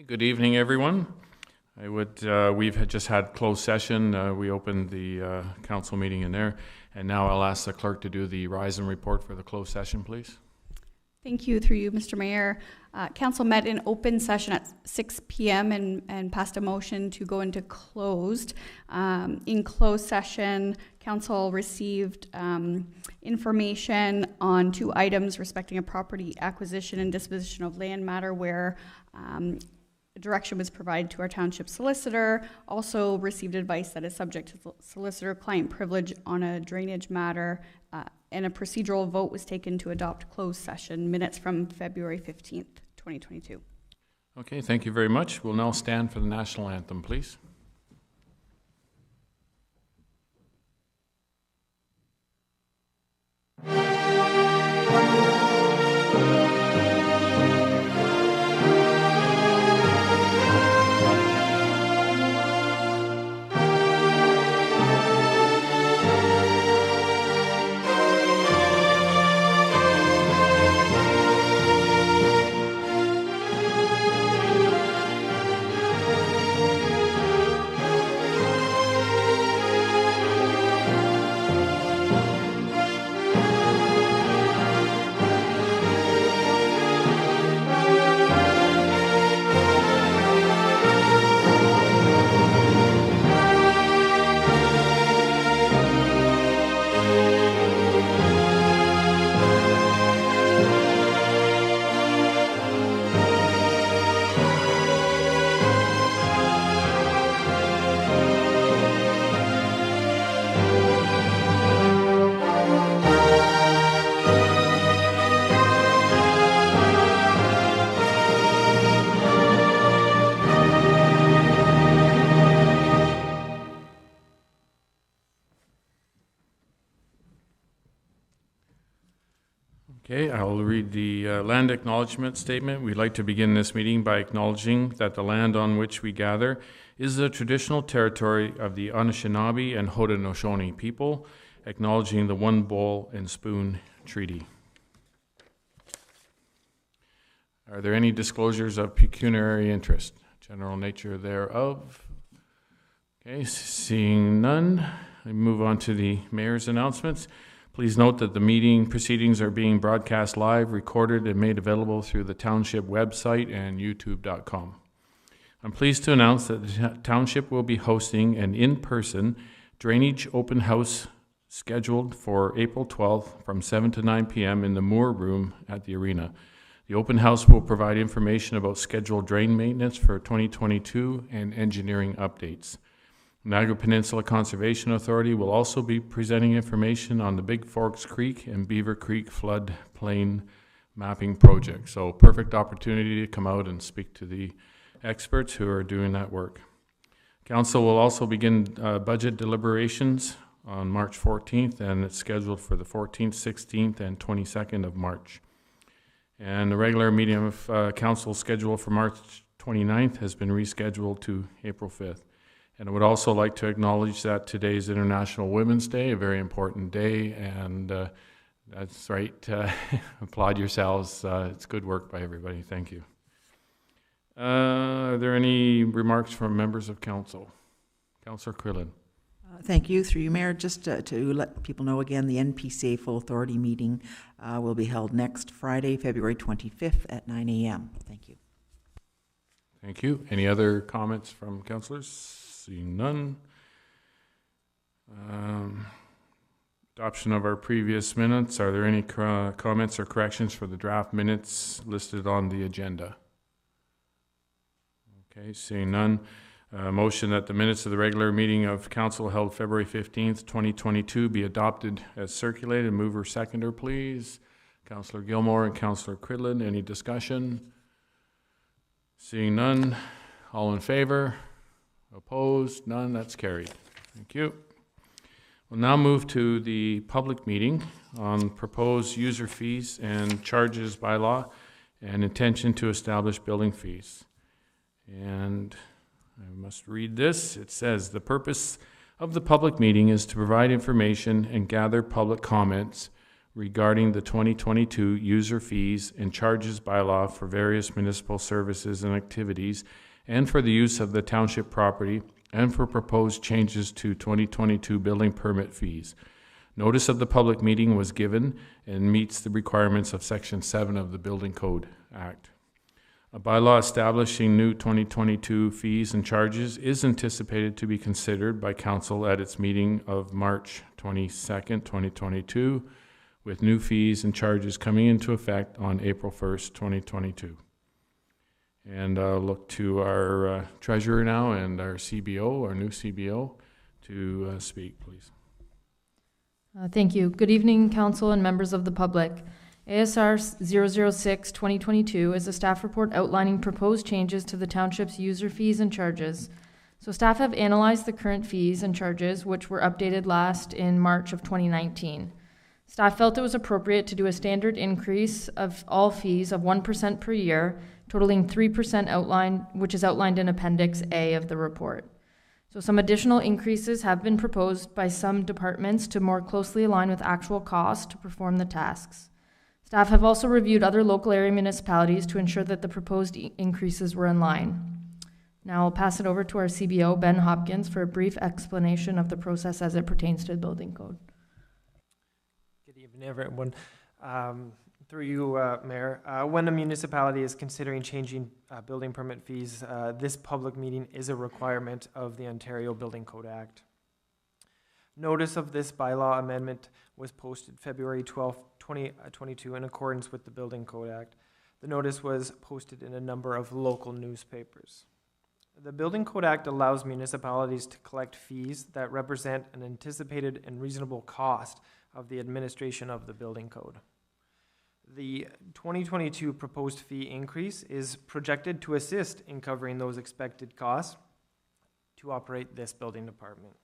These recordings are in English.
Good evening, everyone. We've just had closed session. We opened the council meeting in there, and now I'll ask the clerk to do the rise and report for the closed session, please. Thank you, through you, Mr. Mayor. Council met in open session at 6 p.m. and passed a motion to go into closed. In closed session, council received information on 2 items respecting a property acquisition and disposition of land matter where direction was provided to our township solicitor. Also received advice that is subject to solicitor-client privilege on a drainage matter, and a procedural vote was taken to adopt closed session minutes from February 15th, 2022. Okay, thank you very much. We'll now stand for the national anthem, please. Okay, I'll read the land acknowledgement statement. We'd like to begin this meeting by acknowledging that the land on which we gather is the traditional territory of the Anishinaabe and Haudenosaunee people, acknowledging the One Bowl and Spoon Treaty. Are there any disclosures of pecuniary interest? General nature thereof. Okay, seeing none, I move on to the mayor's announcements. Please note that the meeting proceedings are being broadcast live, recorded, and made available through the Township website and youtube.com. I'm pleased to announce that the Township will be hosting an in-person drainage open house scheduled for April 12th from 7 to 9 p.m. in the Moore Room at the Arena. The open house will provide information about scheduled drain maintenance for 2022 and engineering updates. Niagara Peninsula Conservation Authority will also be presenting information on the Big Forks Creek and Beaver Creek flood plain mapping project. So perfect opportunity to come out and speak to the experts who are doing that work. Council will also begin budget deliberations on March 14th, and it's scheduled for the 14th, 16th, and 22nd of March. And the regular meeting of council scheduled for March 29th has been rescheduled to April 5th. And I would also like to acknowledge that today is International Women's Day, a very important day, and that's right, applaud yourselves. It's good work by everybody. Thank you. Are there any remarks from members of council? Councillor Krillin. Thank you, through you, Mayor. Just to let people know again, the NPCA Full Authority meeting will be held next Friday, February 25th at 9 a.m. Thank you. Thank you. Any other comments from councillors? Seeing none. Adoption of our previous minutes. Are there any comments or corrections for the draft minutes listed on the agenda? Okay, seeing none. Motion that the minutes of the regular meeting of council held February 15th, 2022 be adopted as circulated. Mover, seconder, please. Councillor Gilmore and Councillor Cridlin. Any discussion? Seeing none. All in favor? Opposed? None. That's carried. Thank you. We'll now move to the public meeting on proposed user fees and charges by law and intention to establish building fees. And I must read this. It says, the purpose of the public meeting is to provide information and gather public comments regarding the 2022 user fees and charges bylaw for various municipal services and activities, and for the use of the township property, and for proposed changes to 2022 building permit fees. Notice of the public meeting was given and meets the requirements of Section 7 of the Building Code Act. A bylaw establishing new 2022 fees and charges is anticipated to be considered by council at its meeting of March 22nd, 2022, with new fees and charges coming into effect on April 1st, 2022. And I'll look to our treasurer now and our CBO, our new CBO, to speak, please. Thank you. Good evening, council and members of the public. ASR 006-2022 is a staff report outlining proposed changes to the township's user fees and charges. So staff have analyzed the current fees and charges, which were updated last in March of 2019. Staff felt it was appropriate to do a standard increase of all fees of 1% per year, totaling 3% which is outlined in Appendix A of the report. So some additional increases have been proposed by some departments to more closely align with actual costs to perform the tasks. Staff have also reviewed other local area municipalities to ensure that the proposed increases were in line. Now I'll pass it over to our CBO, Ben Hopkins, for a brief explanation of the process as it pertains to the building code. Good evening, everyone. Through you, Mayor, when a municipality is considering changing building permit fees, this public meeting is a requirement of the Ontario Building Code Act. Notice of this bylaw amendment was posted February 12, 2022 in accordance with the Building Code Act. The notice was posted in a number of local newspapers. The Building Code Act allows municipalities to collect fees that represent an anticipated and reasonable cost of the administration of the building code. The 2022 proposed fee increase is projected to assist in covering those expected costs to operate this building department.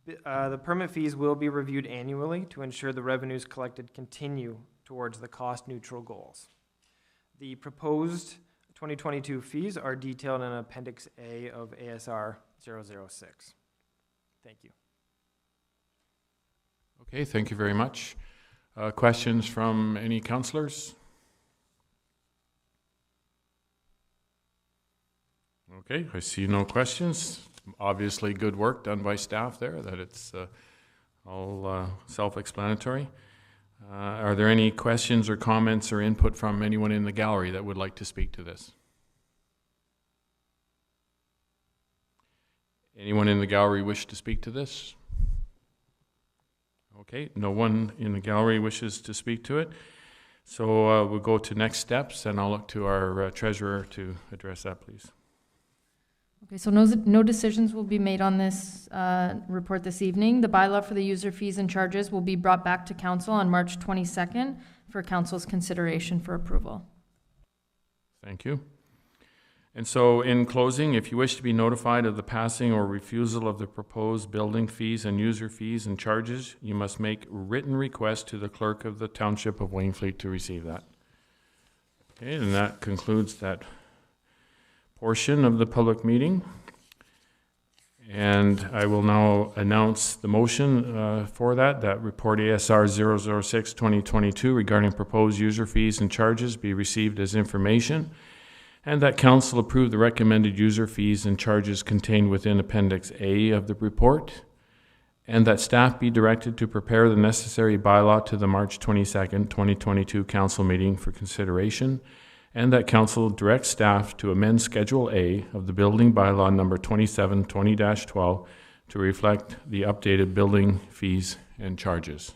The permit fees will be reviewed annually to ensure the revenues collected continue towards the cost-neutral goals. The proposed 2022 fees are detailed in Appendix A of ASR 006. Thank you. Okay, thank you very much. Questions from any councillors? Okay, I see no questions. Obviously good work done by staff there, that it's all self-explanatory. Are there any questions or comments or input from anyone in the gallery that would like to speak to this? Anyone in the gallery wish to speak to this? Okay, no one in the gallery wishes to speak to it. So we'll go to next steps, and I'll look to our treasurer to address that, please. Okay, so no decisions will be made on this report this evening. The bylaw for the user fees and charges will be brought back to council on March 22nd for council's consideration for approval. Thank you. And so in closing, if you wish to be notified of the passing or refusal of the proposed building fees and user fees and charges, you must make written request to the clerk of the Township of Wainfleet to receive that. Okay, and that concludes that portion of the public meeting. And I will now announce the motion for that report ASR 006-2022 regarding proposed user fees and charges be received as information, and that council approve the recommended user fees and charges contained within Appendix A of the report, and that staff be directed to prepare the necessary bylaw to the March 22nd, 2022 council meeting for consideration, and that council direct staff to amend Schedule A of the building bylaw number 2720-12 to reflect the updated building fees and charges.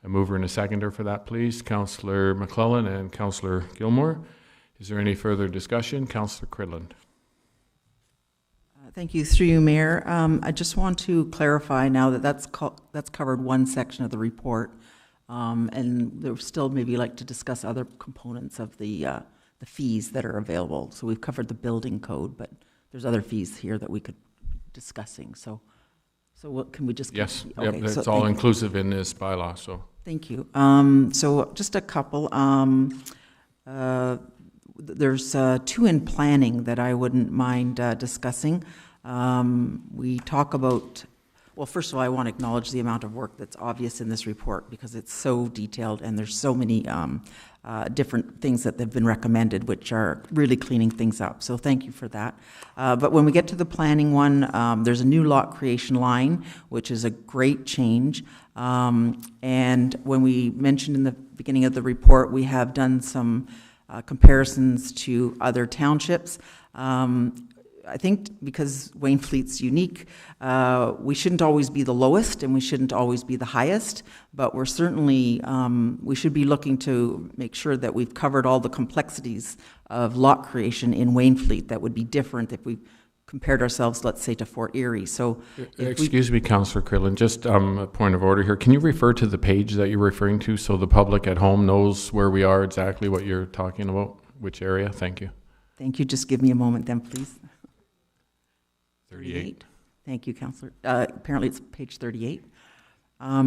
A mover and a seconder for that, please. Councillor McClellan and Councillor Gilmore. Is there any further discussion? Councillor Cridland. Thank you. Through you, Mayor. I just want to clarify now that that's covered one section of the report, and there still maybe like to discuss other components of the fees that are available. So we've covered the building code, but there's other fees here that we could be discussing. So what can we just? Yes, okay, yep, it's all inclusive in this bylaw. So thank you. So just a couple. There's two in planning that I wouldn't mind discussing. We talk about, Well, first of all, I want to acknowledge the amount of work that's obvious in this report because it's so detailed and there's so many different things that have been recommended, which are really cleaning things up. So thank you for that. But when we get to the planning one, there's a new lot creation line, which is a great change. And when we mentioned in the beginning of the report, we have done some comparisons to other townships. I think because Wainfleet's unique, we shouldn't always be the lowest and we shouldn't always be the highest, but we're certainly, we should be looking to make sure that we've covered all the complexities of lot creation in Wainfleet that would be different if we compared ourselves, let's say, to Fort Erie. So, excuse me, Councillor Cridlin, just a point of order here. Can you refer to the page that you're referring to so the public at home knows where we are, exactly what you're talking about, which area? Thank you. Thank you. Just give me a moment then, please. 38. Thank you, Councillor. Apparently it's page 38. I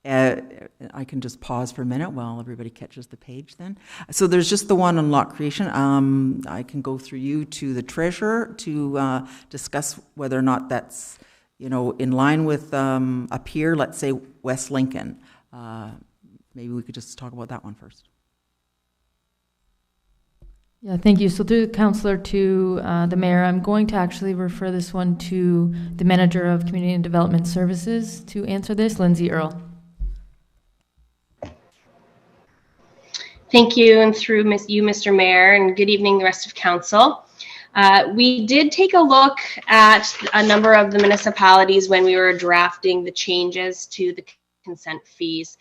can just pause for a minute while everybody catches the page then. So there's just the one on lot creation. I can go through you to the treasurer to discuss whether or not that's, you know, in line with a peer, let's say West Lincoln. Maybe we could just talk about that one first. Yeah, thank you. So through the councillor to the mayor, I'm going to actually refer this one to the manager of Community and Development Services to answer this, Lindsay Earle. Thank you, and through you, Mr. Mayor, and good evening, the rest of council. We did take a look at a number of the municipalities when we were drafting the changes to the consent fees.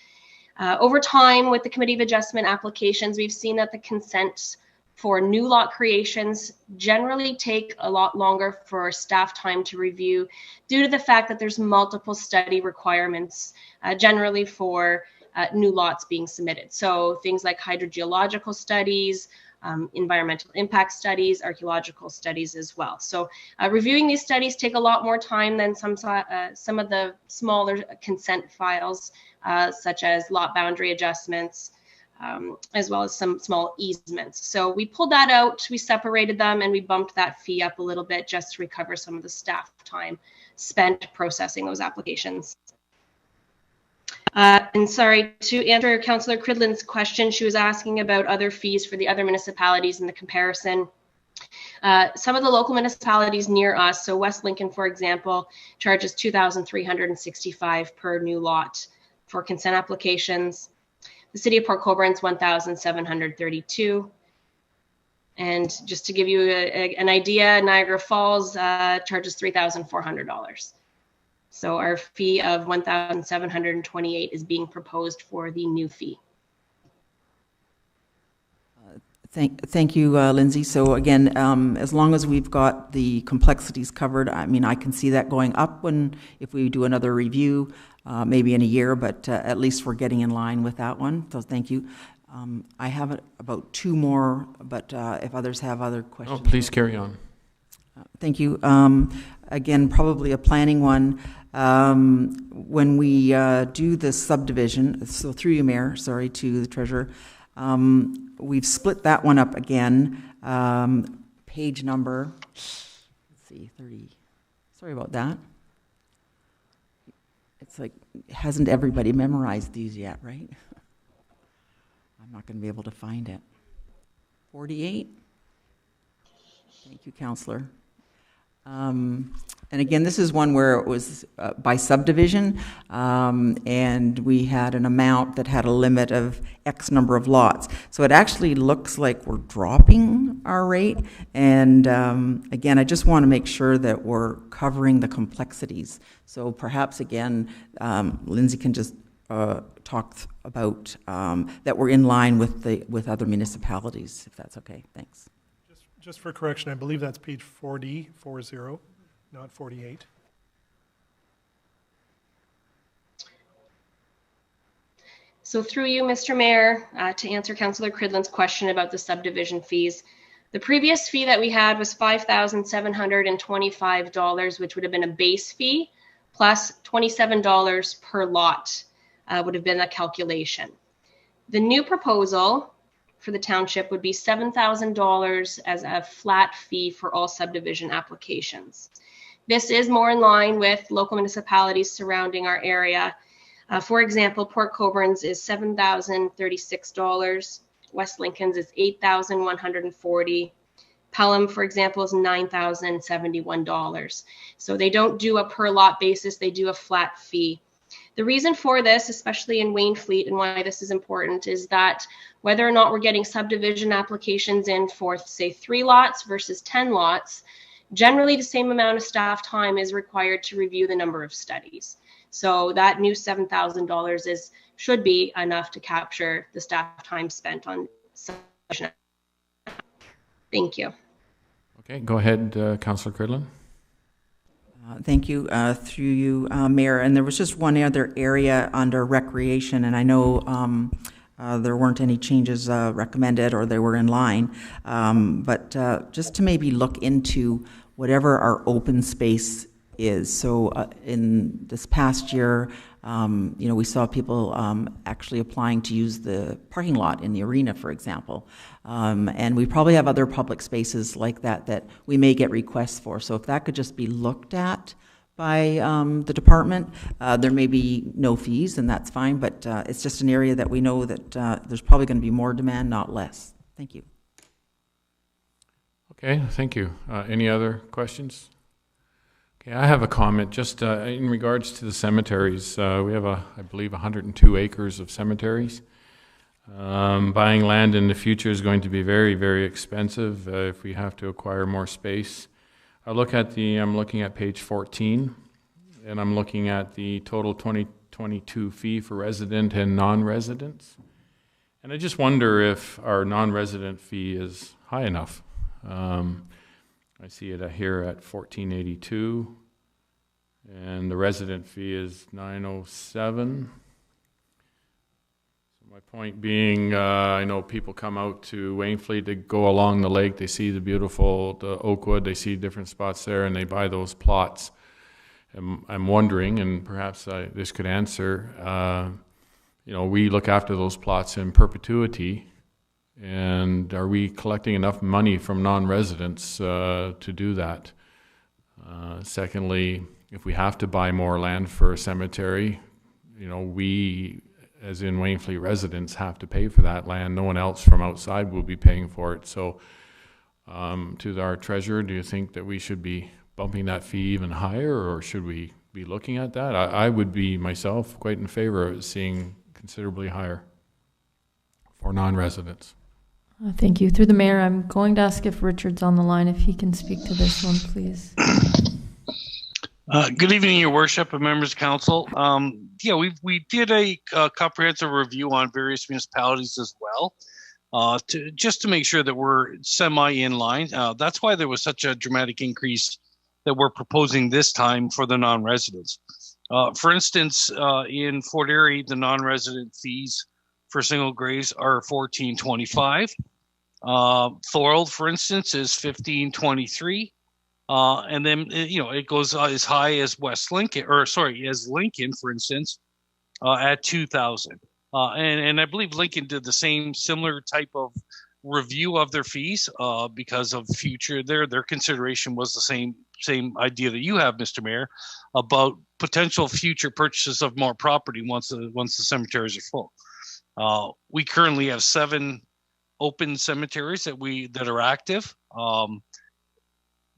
Over time, with the Committee of Adjustment applications, we've seen that the consents for new lot creations generally take a lot longer for staff time to review due to the fact that there's multiple study requirements generally for new lots being submitted. So things like hydrogeological studies, environmental impact studies, archaeological studies as well. So reviewing these studies take a lot more time than some of the smaller consent files, such as lot boundary adjustments, as well as some small easements. So we pulled that out, we separated them, and we bumped that fee up a little bit just to recover some of the staff time spent processing those applications. And sorry, to answer Councillor Cridlin's question, she was asking about other fees for the other municipalities in the comparison. Some of the local municipalities near us, so West Lincoln, for example, charges $2,365 per new lot for consent applications. The City of Port Colborne's $1,732. And just to give you an idea, Niagara Falls charges $3,400. So our fee of $1,728 is being proposed for the new fee. Thank you, Lindsay. So again, as long as we've got the complexities covered, I mean, I can see that going up if we do another review, maybe in a year, but at least we're getting in line with that one. So thank you. I have about two more, but if others have other questions. Oh, please carry on. Thank you. Again, probably a planning one. When we do the subdivision, so through you, Mayor, sorry, to the treasurer, we've split that one up again. Page number, let's see, 30. Sorry about that. It's like, hasn't everybody memorized these yet, right? I'm not going to be able to find it. 48. Thank you, Councillor. And again, this is one where it was by subdivision, and we had an amount that had a limit of X number of lots. So it actually looks like we're dropping our rate. And again, I just want to make sure that we're covering the complexities. So perhaps again, Lindsay can just talk about that we're in line with other municipalities, if that's okay. Thanks. Just for correction, I believe that's page 40, not 48. So through you, Mr. Mayor, to answer Councillor Cridlin's question about the subdivision fees, the previous fee that we had was $5,725, which would have been a base fee, plus $27 per lot would have been the calculation. The new proposal for the township would be $7,000 as a flat fee for all subdivision applications. This is more in line with local municipalities surrounding our area. For example, Port Coburn's is $7,036. West Lincoln's is $8,140. Pelham, for example, is $9,071. So they don't do a per lot basis, they do a flat fee. The reason for this, especially in Wainfleet, and why this is important, is that whether or not we're getting subdivision applications in for, say, 3 lots versus 10 lots, generally the same amount of staff time is required to review the number of studies. So that new $7,000 should be enough to capture the staff time spent on subdivision. Thank you. Okay, go ahead, Councillor Cridlin. Thank you, through you, Mayor. And there was just one other area under recreation, and I know there weren't any changes recommended, or they were in line, but just to maybe look into whatever our open space is. So in this past year, we saw people actually applying to use the parking lot in the arena, for example. And we probably have other public spaces like that we may get requests for. So if that could just be looked at by the department, there may be no fees, and that's fine, but it's just an area that we know that there's probably going to be more demand, not less. Thank you. Okay, thank you. Any other questions? Okay, I have a comment just in regards to the cemeteries. We have, I believe, 102 acres of cemeteries. Buying land in the future is going to be very, very expensive if we have to acquire more space. I'm looking at page 14, and I'm looking at the total 2022 fee for resident and non-residents. And I just wonder if our non-resident fee is high enough. I see it here at $14.82, and the resident fee is $9.07. So my point being, I know people come out to Wainfleet to go along the lake. They see the Oakwood. They see different spots there, and they buy those plots. And I'm wondering, and perhaps this could answer. We look after those plots in perpetuity. And are we collecting enough money from non-residents to do that? Secondly, if we have to buy more land for a cemetery, we, as in Wainfleet residents, have to pay for that land. No one else from outside will be paying for it. So to our treasurer, do you think that we should be bumping that fee even higher, or should we be looking at that? I would be, myself, quite in favor of seeing considerably higher for non-residents. Thank you. Through the mayor, I'm going to ask if Richard's on the line, if he can speak to this one, please. Good evening, Your Worship and members of council. We did a comprehensive review on various municipalities as well, just to make sure that we're semi in line. That's why there was such a dramatic increase that we're proposing this time for the non-residents. For instance, in Fort Erie, the non-resident fees for single graves are $14.25. Thorold, for instance, is $15.23. And then, it goes as high as as Lincoln, for instance, at $2,000. And I believe Lincoln did the similar type of review of their fees because of future. Their consideration was the same idea that you have, Mr. Mayor, about potential future purchases of more property once the cemeteries are full. We currently have 7 open cemeteries that are active.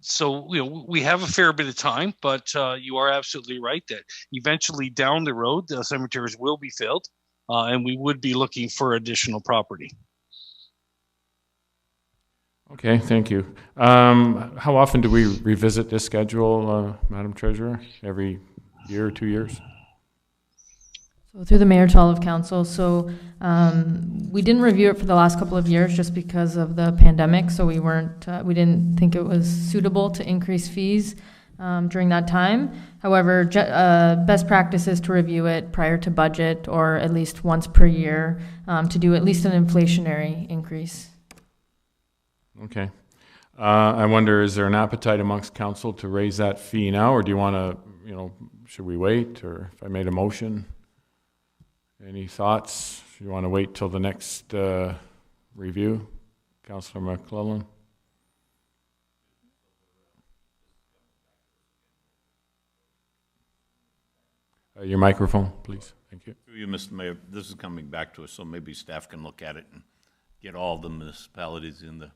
So we have a fair bit of time, but you are absolutely right that eventually down the road the cemeteries will be filled, and we would be looking for additional property. Okay, thank you. How often do we revisit this schedule, Madam Treasurer? Every year or 2 years? So through the mayor to all of council, so we didn't review it for the last couple of years just because of the pandemic, so we didn't think it was suitable to increase fees during that time. However, best practice is to review it prior to budget, or at least once per year, to do at least an inflationary increase. Okay. I wonder, is there an appetite amongst council to raise that fee now, or do you want to, should we wait, or if I made a motion? Any thoughts? You want to wait till the next review? Councillor McClellan? Your microphone, please. Thank you. Through you, Mr. Mayor, this is coming back to us, so maybe staff can look at it and get all the municipalities in the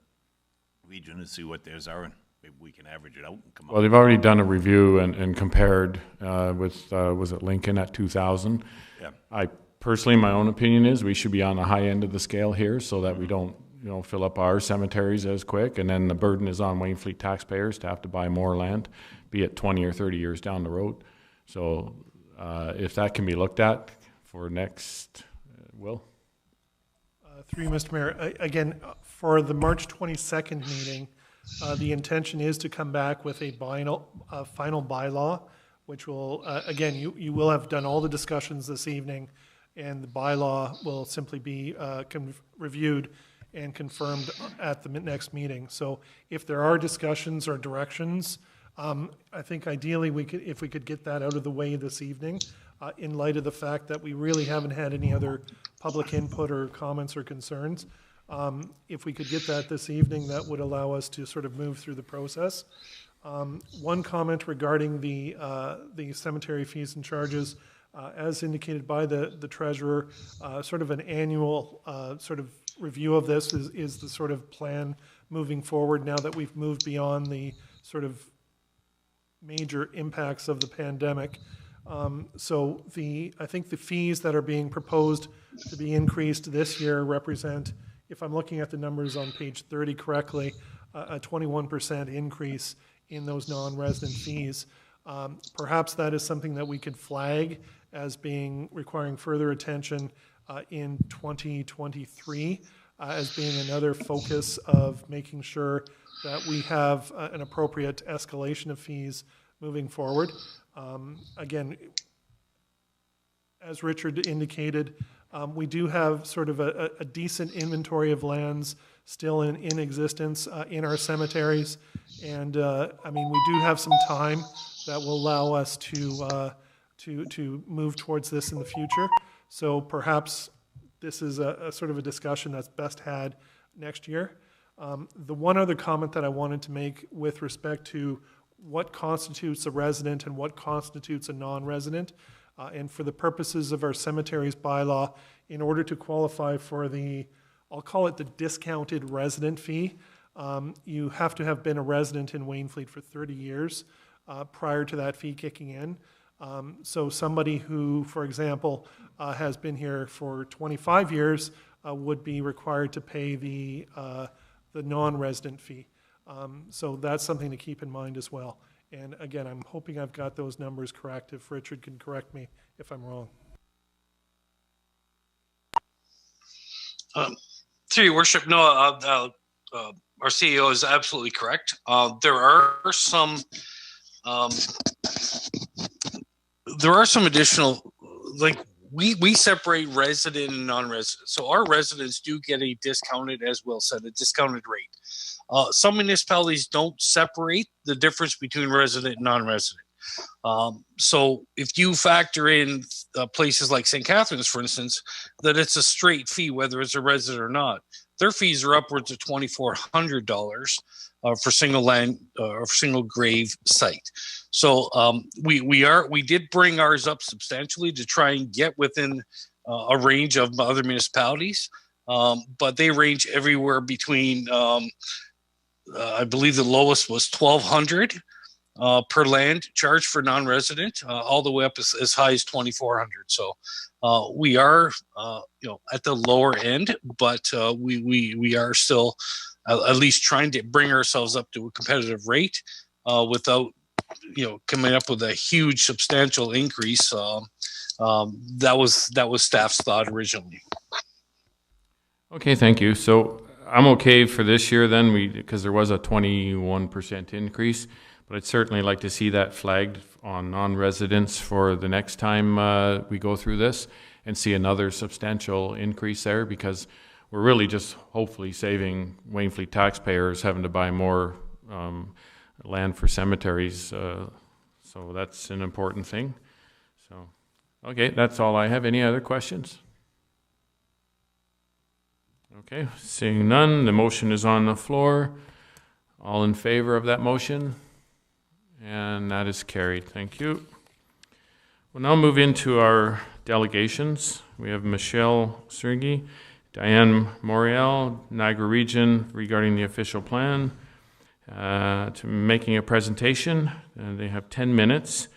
region and see what theirs are, and maybe we can average it out and come up. Well, they've already done a review and compared with, was it Lincoln at 2,000? Yeah. I personally, my own opinion is we should be on the high end of the scale here so that we don't, fill up our cemeteries as quick, and then the burden is on Wainfleet taxpayers to have to buy more land, be it 20 or 30 years down the road. So if that can be looked at for next, Will? Through you, Mr. Mayor, again, for the March 22nd meeting, the intention is to come back with a final bylaw, which will, again, you will have done all the discussions this evening, and the bylaw will simply be reviewed and confirmed at the next meeting. So if there are discussions or directions, I think ideally if we could get that out of the way this evening, in light of the fact that we really haven't had any other public input or comments or concerns. If we could get that this evening, that would allow us to sort of move through the process. One comment regarding the cemetery fees and charges, as indicated by the treasurer, sort of an annual sort of review of this is the sort of plan moving forward now that we've moved beyond the sort of major impacts of the pandemic. So I think the fees that are being proposed to be increased this year represent, if I'm looking at the numbers on page 30 correctly, a 21% increase in those non-resident fees. Perhaps that is something that we could flag as requiring further attention in 2023 as being another focus of making sure that we have an appropriate escalation of fees moving forward. Again, as Richard indicated, we do have sort of a decent inventory of lands still in existence in our cemeteries. And I mean, we do have some time that will allow us to move towards this in the future. So perhaps this is a sort of a discussion that's best had next year. The one other comment that I wanted to make with respect to what constitutes a resident and what constitutes a non-resident, and for the purposes of our cemeteries bylaw, in order to qualify for I'll call it the discounted resident fee, you have to have been a resident in Wainfleet for 30 years prior to that fee kicking in. So somebody who, for example, has been here for 25 years would be required to pay the non-resident fee. So that's something to keep in mind as well. And again, I'm hoping I've got those numbers correct. If Richard can correct me if I'm wrong. Through your worship, no, our CEO is absolutely correct. There are some additional, like we separate resident and non-resident. So our residents do get a discounted, as Will said, a discounted rate. Some municipalities don't separate the difference between resident and non-resident. So if you factor in places like St. Catharines, for instance, that it's a straight fee, whether it's a resident or not, their fees are upwards of $2,400 for single land or single grave site. So we did bring ours up substantially to try and get within a range of other municipalities, but they range everywhere between I believe the lowest was $1,200 per land charge for non-resident, all the way up as high as $2,400. So we are at the lower end, but we are still at least trying to bring ourselves up to a competitive rate without coming up with a huge substantial increase. That was staff's thought originally. Okay, thank you. So I'm okay for this year then, because there was a 21% increase, but I'd certainly like to see that flagged on non-residents for the next time we go through this and see another substantial increase there, because we're really just hopefully saving Wainfleet taxpayers having to buy more land for cemeteries. So that's an important thing. So, okay, that's all I have. Any other questions? Okay, seeing none, the motion is on the floor. All in favor of that motion? And that is carried. Thank you. We'll now move into our delegations. We have Michelle Sergi, Diane Moriel, Niagara Region, regarding the official plan, to making a presentation. They have 10 minutes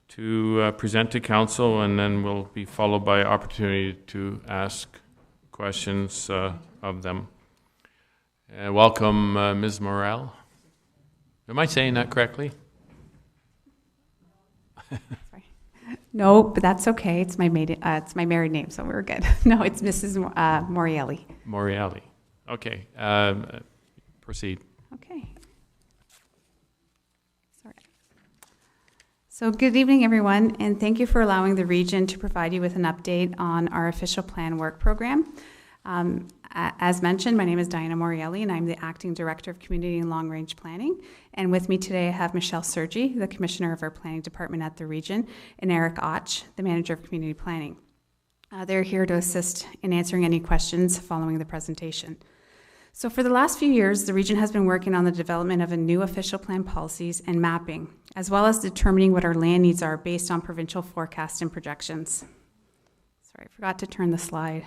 to present to council, and then will be followed by opportunity to ask questions of them. Welcome, Ms. Morel. Am I saying that correctly? No, but that's okay. It's my married name, so we're good. No, it's Mrs. Morielli. Morielli. Okay. Proceed. Okay. Sorry. So good evening, everyone, and thank you for allowing the region to provide you with an update on our official plan work program. As mentioned, my name is Diana Morielli, and I'm the Acting Director of Community and Long Range Planning. And with me today, I have Michelle Sergi, the Commissioner of our Planning Department at the region, and Eric Och, the Manager of Community Planning. They're here to assist in answering any questions following the presentation. So for the last few years, the region has been working on the development of a new official plan policies and mapping, as well as determining what our land needs are based on provincial forecasts and projections. Sorry, I forgot to turn the slide.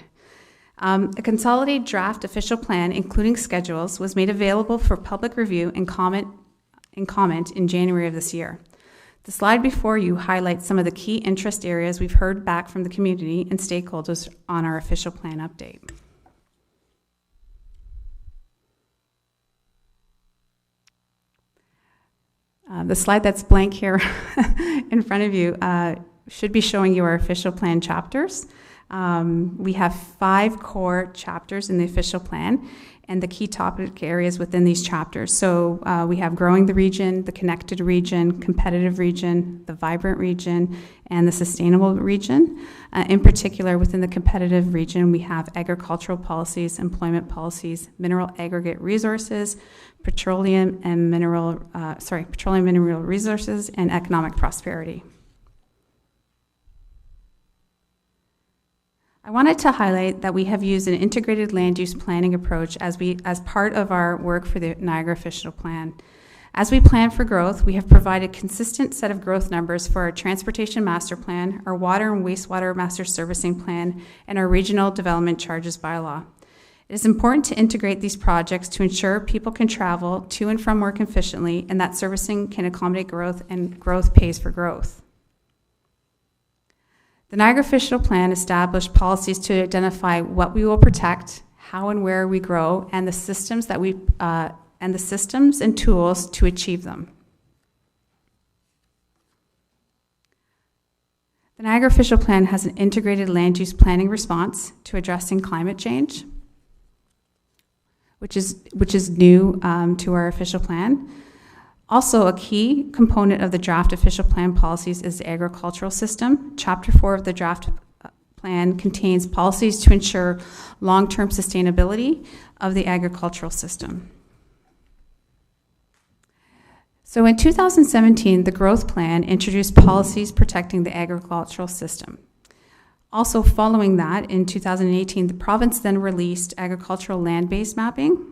A consolidated draft official plan, including schedules, was made available for public review and comment in January of this year. The slide before you highlights some of the key interest areas we've heard back from the community and stakeholders on our official plan update. The slide that's blank here in front of you should be showing you our official plan chapters. We have 5 core chapters in the official plan and the key topic areas within these chapters. So we have growing the region, the connected region, competitive region, the vibrant region, and the sustainable region. In particular, within the competitive region, we have agricultural policies, employment policies, mineral aggregate resources, petroleum and mineral resources, and economic prosperity. I wanted to highlight that we have used an integrated land use planning approach as part of our work for the Niagara official plan. As we plan for growth, we have provided a consistent set of growth numbers for our transportation master plan, our water and wastewater master servicing plan, and our regional development charges bylaw. It is important to integrate these projects to ensure people can travel to and from work efficiently and that servicing can accommodate growth and growth pays for growth. The Niagara official plan established policies to identify what we will protect, how and where we grow, and the systems and tools to achieve them. The Niagara official plan has an integrated land use planning response to addressing climate change, which is new to our official plan. Also, a key component of the draft official plan policies is the agricultural system. Chapter 4 of the draft plan contains policies to ensure long-term sustainability of the agricultural system. So in 2017, the growth plan introduced policies protecting the agricultural system. Also following that, in 2018, the province then released agricultural land-based mapping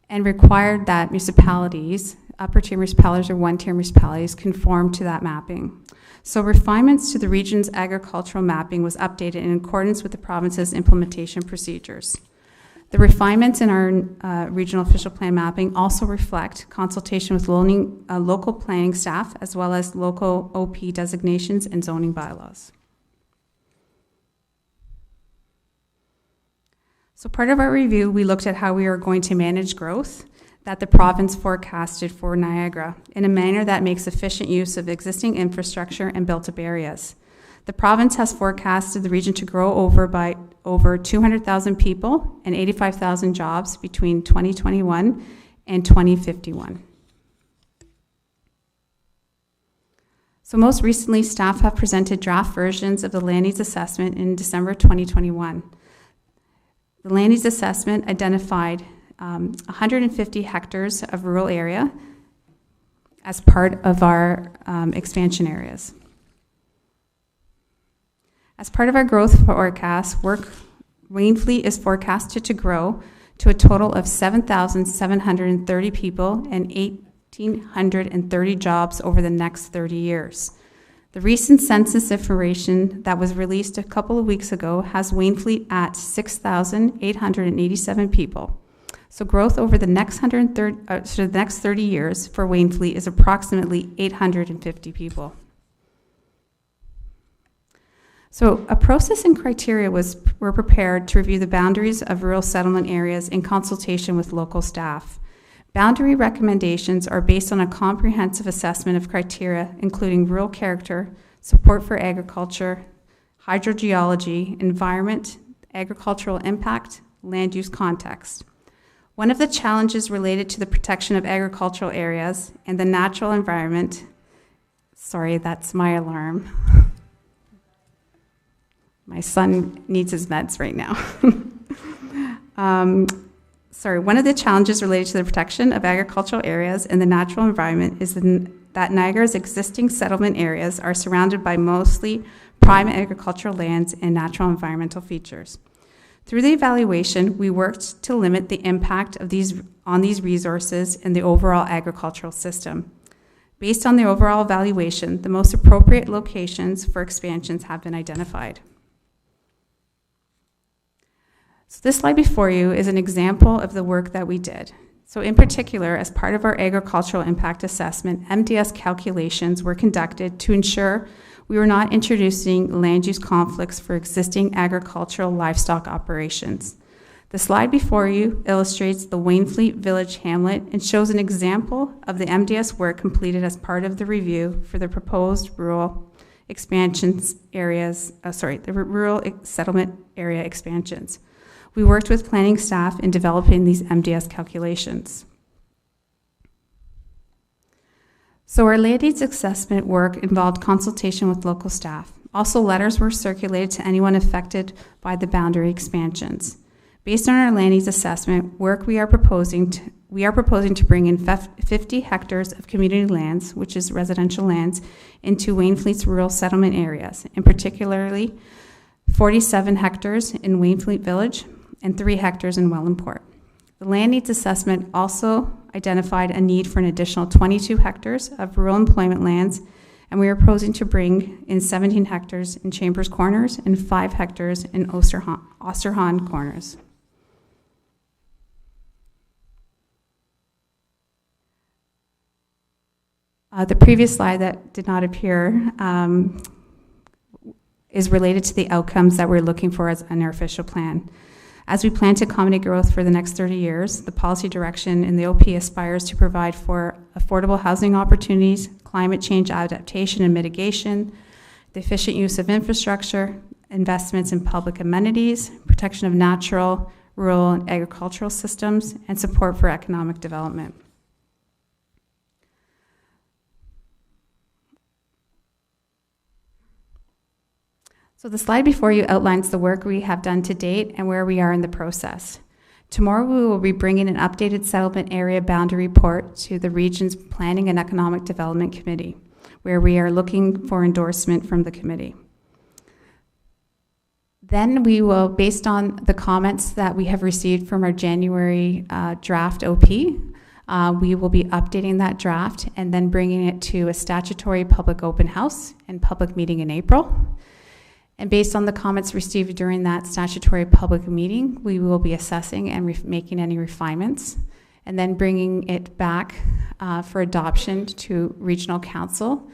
and required that municipalities, upper-tier municipalities or one-tier municipalities, conform to that mapping. So refinements to the region's agricultural mapping was updated in accordance with the province's implementation procedures. The refinements in our regional official plan mapping also reflect consultation with local planning staff as well as local OP designations and zoning bylaws. So part of our review, we looked at how we are going to manage growth that the province forecasted for Niagara in a manner that makes efficient use of existing infrastructure and built-up areas. The province has forecasted the region to grow by over 200,000 people and 85,000 jobs between 2021 and 2051. So most recently, staff have presented draft versions of the land needs assessment in December 2021. The land needs assessment identified 150 hectares of rural area as part of our expansion areas. As part of our growth forecast, Wainfleet is forecasted to grow to a total of 7,730 people and 1,830 jobs over the next 30 years. The recent census information that was released a couple of weeks ago has Wainfleet at 6,887 people. So growth over the next 30 years for Wainfleet is approximately 850 people. So a process and criteria were prepared to review the boundaries of rural settlement areas in consultation with local staff. Boundary recommendations are based on a comprehensive assessment of criteria, including rural character, support for agriculture, hydrogeology, environment, agricultural impact, land use context. One of the challenges related to the protection of agricultural areas and the natural environment, sorry, that's my alarm. My son needs his meds right now. One of the challenges related to the protection of agricultural areas and the natural environment is that Niagara's existing settlement areas are surrounded by mostly prime agricultural lands and natural environmental features. Through the evaluation, we worked to limit the impact of on these resources and the overall agricultural system. Based on the overall evaluation, the most appropriate locations for expansions have been identified. So this slide before you is an example of the work that we did. So in particular, as part of our agricultural impact assessment, MDS calculations were conducted to ensure we were not introducing land use conflicts for existing agricultural livestock operations. The slide before you illustrates the Wainfleet Village hamlet and shows an example of the MDS work completed as part of the review for the proposed rural expansions areas, the rural settlement area expansions. We worked with planning staff in developing these MDS calculations. So our land needs assessment work involved consultation with local staff. Also, letters were circulated to anyone affected by the boundary expansions. Based on our land needs assessment work, we are proposing to bring in 50 hectares of community lands, which is residential lands, into Wainfleet's rural settlement areas, and particularly 47 hectares in Wainfleet Village, and 3 hectares in Wellandport. The land needs assessment also identified a need for an additional 22 hectares of rural employment lands, and we are proposing to bring in 17 hectares in Chambers Corners and 5 hectares in Osterhahn Corners. The previous slide that did not appear is related to the outcomes that we're looking for in our official plan. As we plan to accommodate growth for the next 30 years, the policy direction in the OP aspires to provide for affordable housing opportunities, climate change adaptation and mitigation, the efficient use of infrastructure, investments in public amenities, protection of natural, rural, and agricultural systems, and support for economic development. So the slide before you outlines the work we have done to date and where we are in the process. Tomorrow we will be bringing an updated settlement area boundary report to the region's Planning and Economic Development Committee, where we are looking for endorsement from the committee. Then we will, based on the comments that we have received from our January draft OP, we will be updating that draft and then bringing it to a statutory public open house and public meeting in April. And based on the comments received during that statutory public meeting, we will be assessing and making any refinements, and then bringing it back for adoption to Regional Council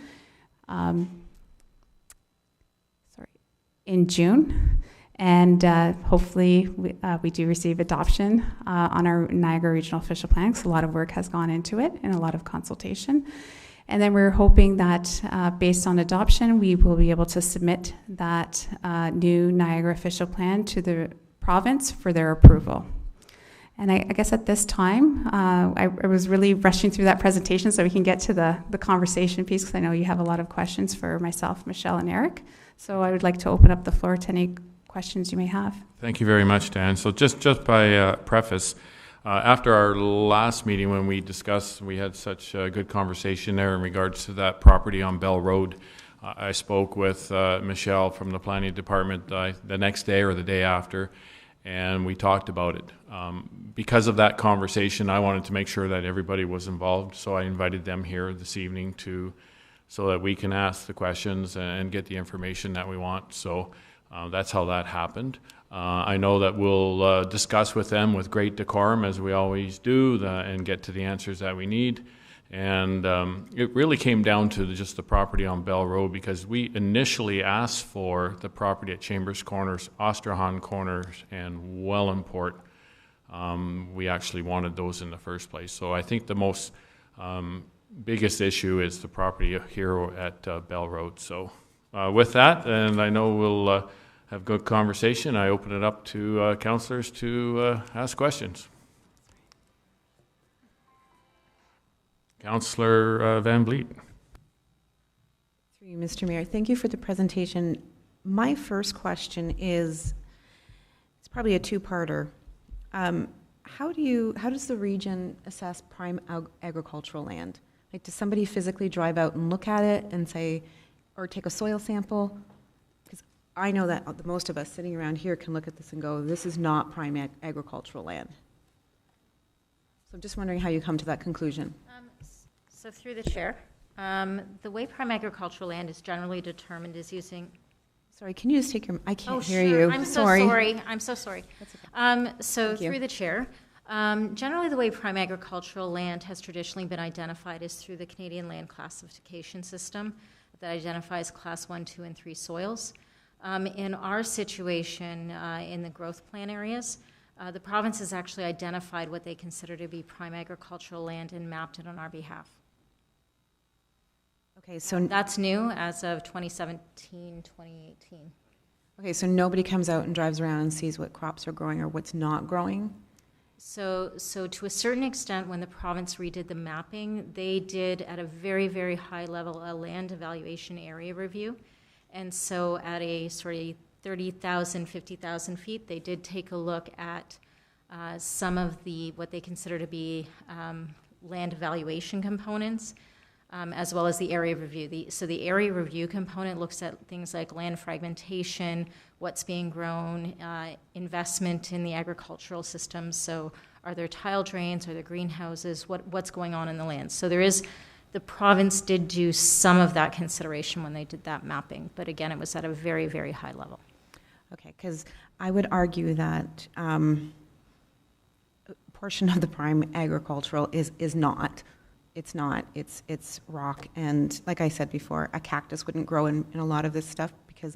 in June. And hopefully we do receive adoption on our Niagara Regional Official Plan, because a lot of work has gone into it and a lot of consultation. And then we're hoping that based on adoption, we will be able to submit that new Niagara official plan to the province for their approval. And I guess at this time, I was really rushing through that presentation so we can get to the conversation piece, because I know you have a lot of questions for myself, Michelle, and Eric. So I would like to open up the floor to any questions you may have. Thank you very much, Dan. So just by preface, after our last meeting when we discussed, we had such a good conversation there in regards to that property on Bell Road. I spoke with Michelle from the planning department the next day or the day after, and we talked about it. Because of that conversation, I wanted to make sure that everybody was involved, so I invited them here this evening to so that we can ask the questions and get the information that we want. So that's how that happened. I know that we'll discuss with them with great decorum, as we always do, and get to the answers that we need. And it really came down to just the property on Bell Road, because we initially asked for the property at Chambers Corners, Ostrahan Corners, and Wellandport. We actually wanted those in the first place. So I think the most biggest issue is the property here at Bell Road. So with that, and I know we'll have good conversation, I open it up to councillors to ask questions. Councillor Van Vliet. Through you, Mr. Mayor, thank you for the presentation. My first question is, it's probably a two-parter. How does the region assess prime agricultural land? Like, does somebody physically drive out and look at it and say, or take a soil sample? Because I know that most of us sitting around here can look at this and go, this is not prime agricultural land. So I'm just wondering how you come to that conclusion. So through the chair, the way prime agricultural land is generally determined is using. Sorry, can you just take your, I can't hear sure. you. I'm so sorry. I'm so sorry. That's okay. So through the chair, generally the way prime agricultural land has traditionally been identified is through the Canadian Land Classification System that identifies class 1, 2, and 3 soils. In our situation, in the growth plan areas, the province has actually identified what they consider to be prime agricultural land and mapped it on our behalf. Okay, so that's new as of 2017, 2018. Okay, so nobody comes out and drives around and sees what crops are growing or what's not growing? So to a certain extent, when the province redid the mapping, they did at a very, very high level a land evaluation area review. And so at a sort of 30,000, 50,000 feet, they did take a look at some of what they consider to be land evaluation components, as well as the area review. So the area review component looks at things like land fragmentation, what's being grown, investment in the agricultural systems. So are there tile drains, are there greenhouses, what's going on in the land? So the province did do some of that consideration when they did that mapping, but again, it was at a very, very high level. Okay, because I would argue that a portion of the prime agricultural is not. It's not. It's rock. And like I said before, a cactus wouldn't grow in a lot of this stuff because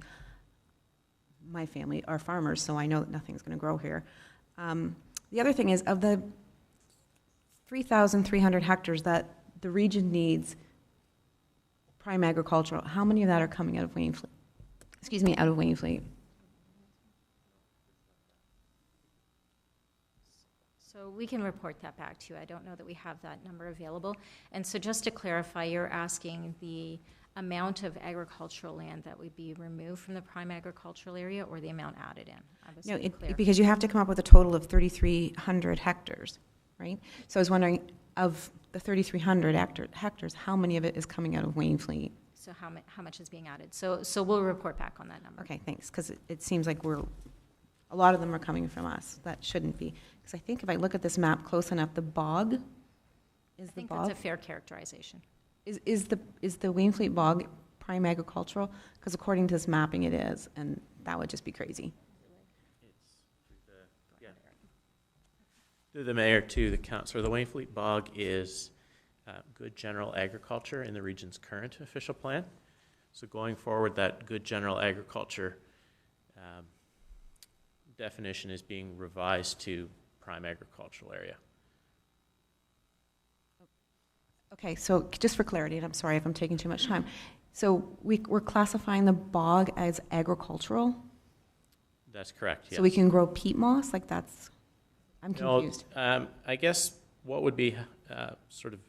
my family are farmers, so I know that nothing's going to grow here. The other thing is, of the 3,300 hectares that the region needs prime agricultural, how many of that are coming out of Wainfleet? Excuse me, out of Wainfleet. So we can report that back to you. I don't know that we have that number available. And so just to clarify, you're asking the amount of agricultural land that would be removed from the prime agricultural area or the amount added in? No, because you have to come up with a total of 3,300 hectares, right? So I was wondering, of the 3,300 hectares, how many of it is coming out of Wainfleet? So how much is being added? So we'll report back on that number. Okay, thanks, because it seems like a lot of them are coming from us. That shouldn't be. Because I think if I look at this map close enough, the bog is the bog. That's a fair characterization. Is the Wainfleet bog prime agricultural? Because according to this mapping, it is, and that would just be crazy. Through the mayor to the councillor, the Wainfleet bog is good general agriculture in the region's current official plan. So going forward, that good general agriculture definition is being revised to prime agricultural area. Okay, so just for clarity, and I'm sorry if I'm taking too much time. So we're classifying the bog as agricultural? That's correct, yes. So we can grow peat moss? Like that's, I'm confused. No, I guess what would be sort of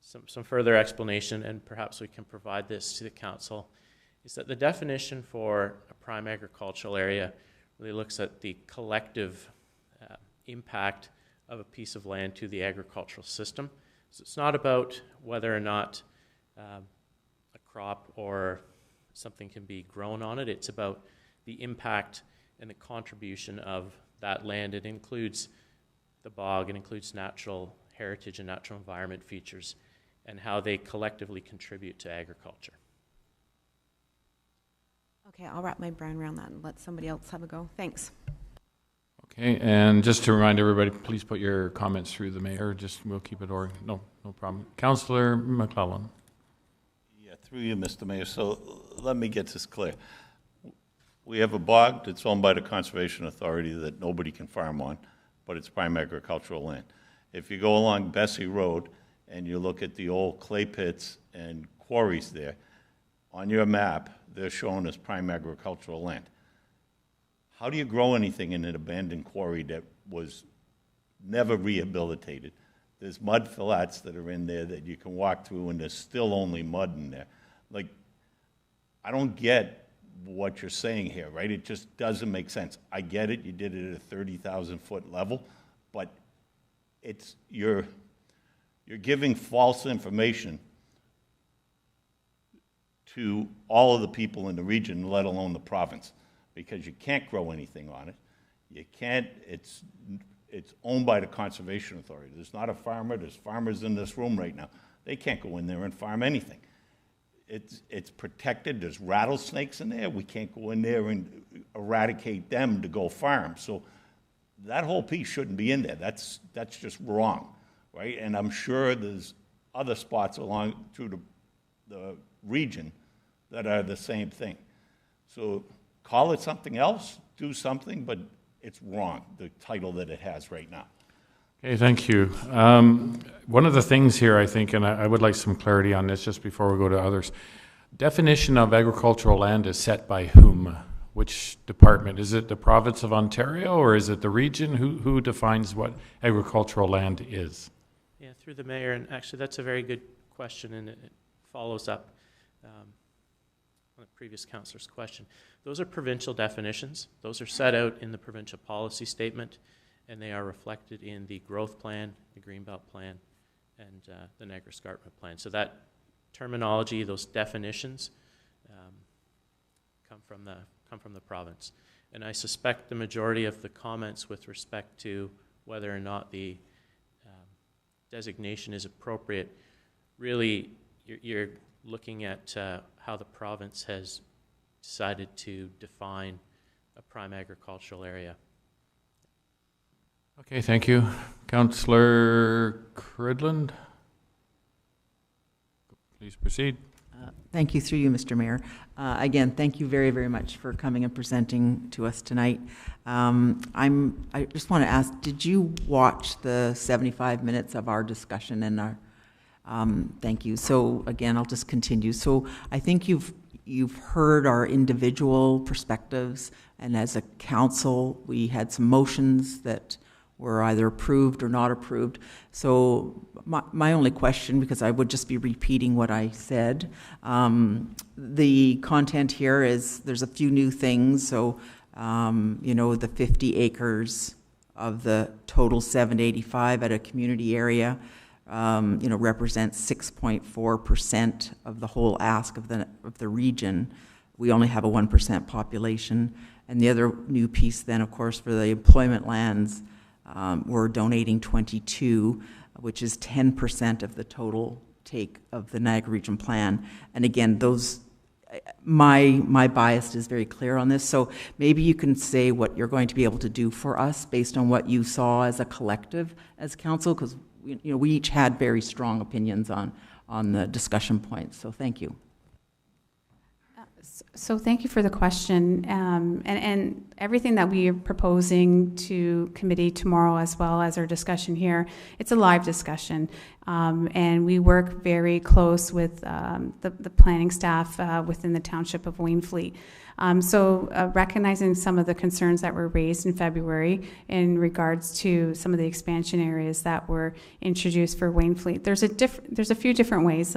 some further explanation, and perhaps we can provide this to the council, is that the definition for a prime agricultural area really looks at the collective impact of a piece of land to the agricultural system. So it's not about whether or not a crop or something can be grown on it. It's about the impact and the contribution of that land. It includes the bog, it includes natural heritage and natural environment features. and how they collectively contribute to agriculture. Okay, I'll wrap my brain around that and let somebody else have a go. Thanks. Okay, and just to remind everybody, please put your comments through the mayor. We'll keep it or no problem. Councillor McClellan. Yeah, through you, Mr. Mayor. So let me get this clear. We have a bog that's owned by the Conservation Authority that nobody can farm on, but it's prime agricultural land. If you go along Bessie Road and you look at the old clay pits and quarries there, on your map, they're shown as prime agricultural land. How do you grow anything in an abandoned quarry that was never rehabilitated? There's mud flats that are in there that you can walk through, and there's still only mud in there. Like, I don't get what you're saying here, right? It just doesn't make sense. I get it, you did it at a 30,000-foot level, but you're giving false information to all of the people in the region, let alone the province, because you can't grow anything on it. You can't, it's owned by the Conservation Authority. There's not a farmer, there's farmers in this room right now. They can't go in there and farm anything. It's protected, there's rattlesnakes in there. We can't go in there and eradicate them to go farm. So that whole piece shouldn't be in there. That's just wrong, right? And I'm sure there's other spots along through the region that are the same thing. So call it something else, do something, but it's wrong, the title that it has right now. Okay, thank you. One of the things here, I think, and I would like some clarity on this just before we go to others. Definition of agricultural land is set by whom? Which department? Is it the province of Ontario, or is it the region? Who defines what agricultural land is? Yeah, through the mayor, and actually that's a very good question, and it follows up on the previous councillor's question. Those are provincial definitions. Those are set out in the provincial policy statement, and they are reflected in the growth plan, the Greenbelt plan, and the Niagara Escarpment plan. So that terminology, those definitions, come from the province. And I suspect the majority of the comments with respect to whether or not the designation is appropriate, really you're looking at how the province has decided to define a prime agricultural area. Okay, thank you. Councillor Cridland, please proceed. Thank you, through you, Mr. Mayor. Again, thank you very, very much for coming and presenting to us tonight. I just want to ask, did you watch the 75 minutes of our discussion and our thank you. So again, I'll just continue. So I think you've heard our individual perspectives, and as a council, we had some motions that were either approved or not approved. So my only question, because I would just be repeating what I said, the content here is there's a few new things. So, the 50 acres of the total 785 at a community area, represents 6.4% of the whole ask of the region. We only have a 1% population. And the other new piece then, of course, for the employment lands, we're donating 22, which is 10% of the total take of the Niagara Region Plan. And again, my bias is very clear on this. So maybe you can say what you're going to be able to do for us based on what you saw as a collective as council, because we each had very strong opinions on the discussion points. So thank you. So thank you for the question. And everything that we are proposing to committee tomorrow, as well as our discussion here, it's a live discussion. And we work very close with the planning staff within the Township of Wainfleet. Recognizing some of the concerns that were raised in February in regards to some of the expansion areas that were introduced for Wainfleet, there's a few different ways.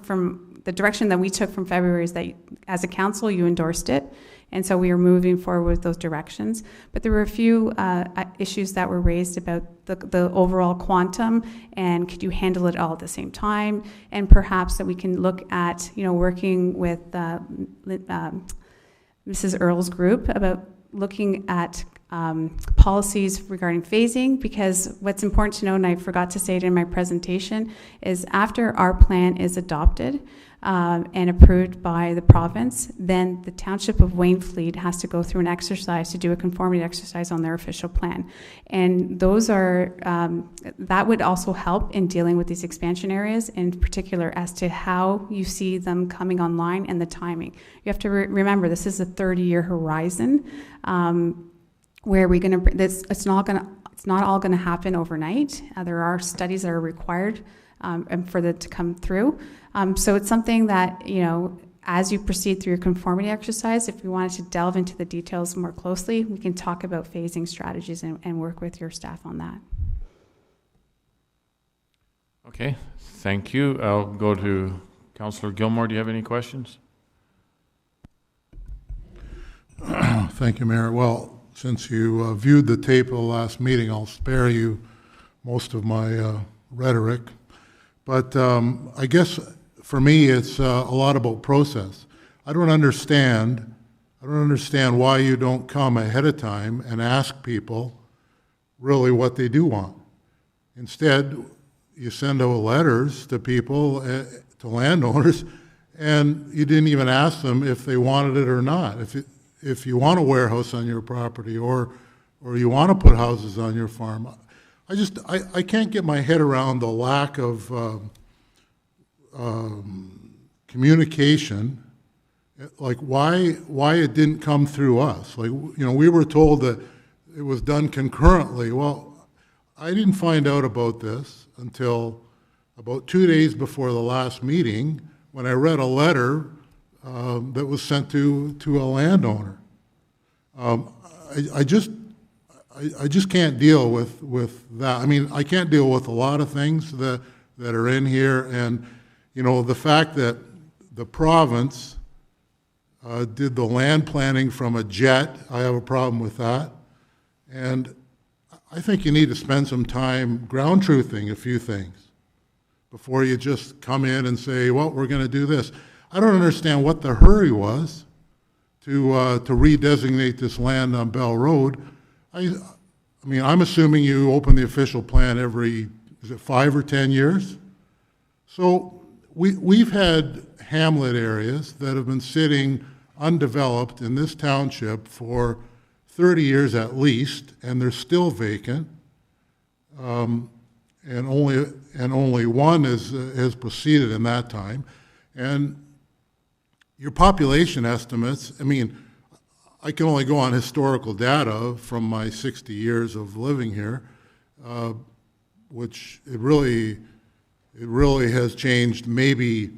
From the direction that we took from February is that, as a council, you endorsed it, and so we are moving forward with those directions. But there were a few issues that were raised about the overall quantum, and could you handle it all at the same time, and perhaps that we can look at working with Mrs. Earle's group about looking at policies regarding phasing, because what's important to know, and I forgot to say it in my presentation, is after our plan is adopted and approved by the province, then the Township of Wainfleet has to go through an exercise to do a conformity exercise on their official plan. And those are, that would also help in dealing with these expansion areas, in particular as to how you see them coming online and the timing. You have to remember, this is a 30-year horizon. Where are we going to? It's not all going to happen overnight. There are studies that are required and for that to come through. So it's something that, you know, as you proceed through your conformity exercise, if you wanted to delve into the details more closely, we can talk about phasing strategies and work with your staff on that. Okay, thank you. I'll go to Councillor Gilmore. Do you have any questions? Thank you, Mayor. Well, since you viewed the tape of the last meeting, I'll spare you most of my rhetoric. But I guess for me, it's a lot about process. I don't understand why you don't come ahead of time and ask people really what they do want. Instead, you send out letters to people, to landowners, and you didn't even ask them if they wanted it or not. If you want a warehouse on your property or you want to put houses on your farm, I can't get my head around the lack of communication, like why it didn't come through us. Like, you know, we were told that it was done concurrently. Well, I didn't find out about this until about 2 days before the last meeting, when I read a letter that was sent to a landowner. I just can't deal with that. I mean, I can't deal with a lot of things that are in here, and you know, the fact that the province did the land planning from a jet, I have a problem with that. And I think you need to spend some time ground truthing a few things before you just come in and say, well, we're going to do this. I don't understand what the hurry was to redesignate this land on Bell Road. I mean, I'm assuming you open the official plan every, is it 5 or 10 years? So we've had hamlet areas that have been sitting undeveloped in this township for 30 years at least, and they're still vacant. And only one has proceeded in that time. And your population estimates, I mean, I can only go on historical data from my 60 years of living here, which it really has changed maybe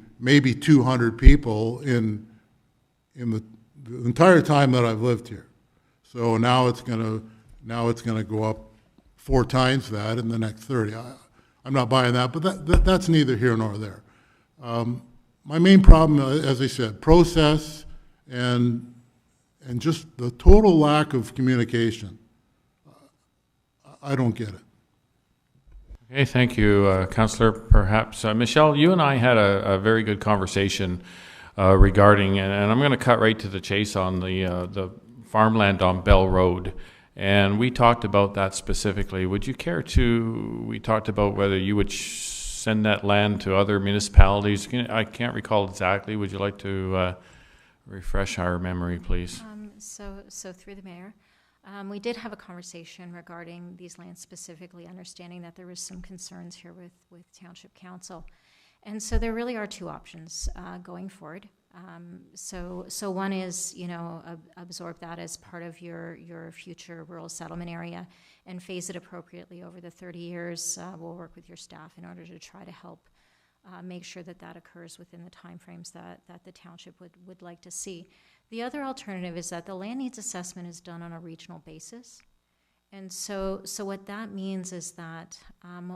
200 people in the entire time that I've lived here. So now it's gonna go up 4 times that in the next 30. I'm not buying that, but that's neither here nor there. My main problem, as I said, process and just the total lack of communication. I don't get it. Okay, thank you, Councillor. Perhaps, Michelle, you and I had a very good conversation regarding, and I'm going to cut right to the chase on the farmland on Bell Road. And we talked about that specifically. Would you care to, we talked about whether you would send that land to other municipalities. I can't recall exactly. Would you like to refresh our memory, please? So through the mayor, we did have a conversation regarding these lands specifically, understanding that there was some concerns here with Township Council. And so there really are 2 options going forward. So one is, you know, absorb that as part of your future rural settlement area and phase it appropriately over the 30 years. We'll work with your staff in order to try to help make sure that occurs within the timeframes that the township would like to see. The other alternative is that the land needs assessment is done on a regional basis. And so what that means is that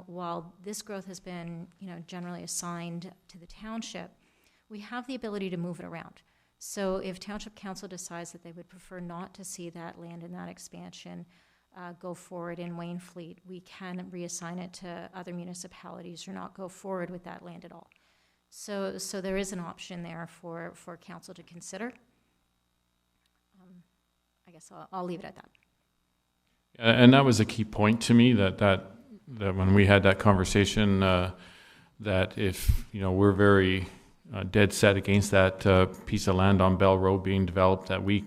while this growth has been, you know, generally assigned to the township, we have the ability to move it around. So if Township Council decides that they would prefer not to see that land and that expansion go forward in Wainfleet, we can reassign it to other municipalities or not go forward with that land at all. So there is an option there for Council to consider. I guess I'll leave it at that. And that was a key point to me, that when we had that conversation, that if, we're very dead set against that piece of land on Bell Road being developed, that we,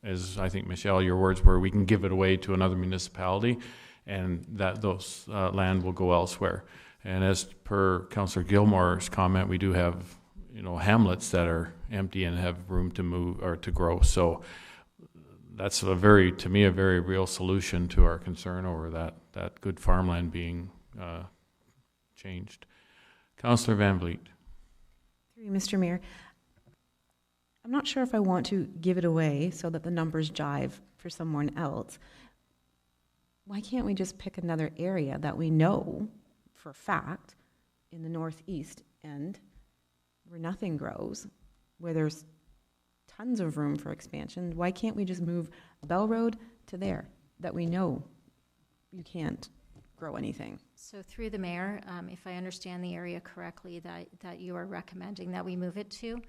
as I think, Michelle, your words were, we can give it away to another municipality, and that those land will go elsewhere. And as per Councillor Gilmore's comment, we do have, hamlets that are empty and have room to move or to grow. So that's to me, a very real solution to our concern over that good farmland being changed. Councillor Van Vliet. Through you, Mr. Mayor. I'm not sure if I want to give it away so that the numbers jive for someone else. Why can't we just pick another area that we know for a fact in the northeast end where nothing grows, where there's tons of room for expansion? Why can't we just move Bell Road to there that we know you can't grow anything? So through the mayor, if I understand the area correctly that you are recommending that we move it to,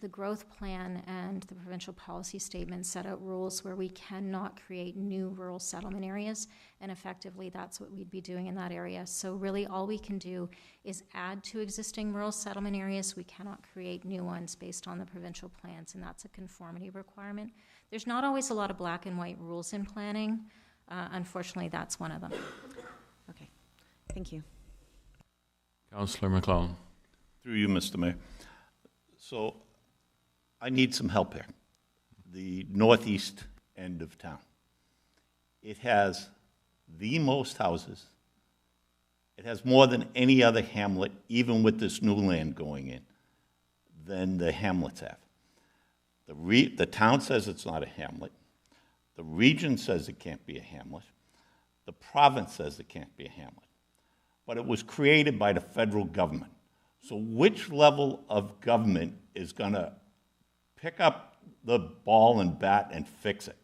the growth plan and the provincial policy statement set out rules where we cannot create new rural settlement areas, and effectively that's what we'd be doing in that area. So really all we can do is add to existing rural settlement areas. We cannot create new ones based on the provincial plans, and that's a conformity requirement. There's not always a lot of black and white rules in planning. Unfortunately, that's one of them. Okay, thank you. Councillor McClellan. Through you, Mr. Mayor. So I need some help here. The northeast end of town. It has the most houses. It has more than any other hamlet, even with this new land going in, than the hamlets have. The town says it's not a hamlet. The region says it can't be a hamlet. The province says it can't be a hamlet. But it was created by the federal government. So which level of government is going to pick up the ball and bat and fix it?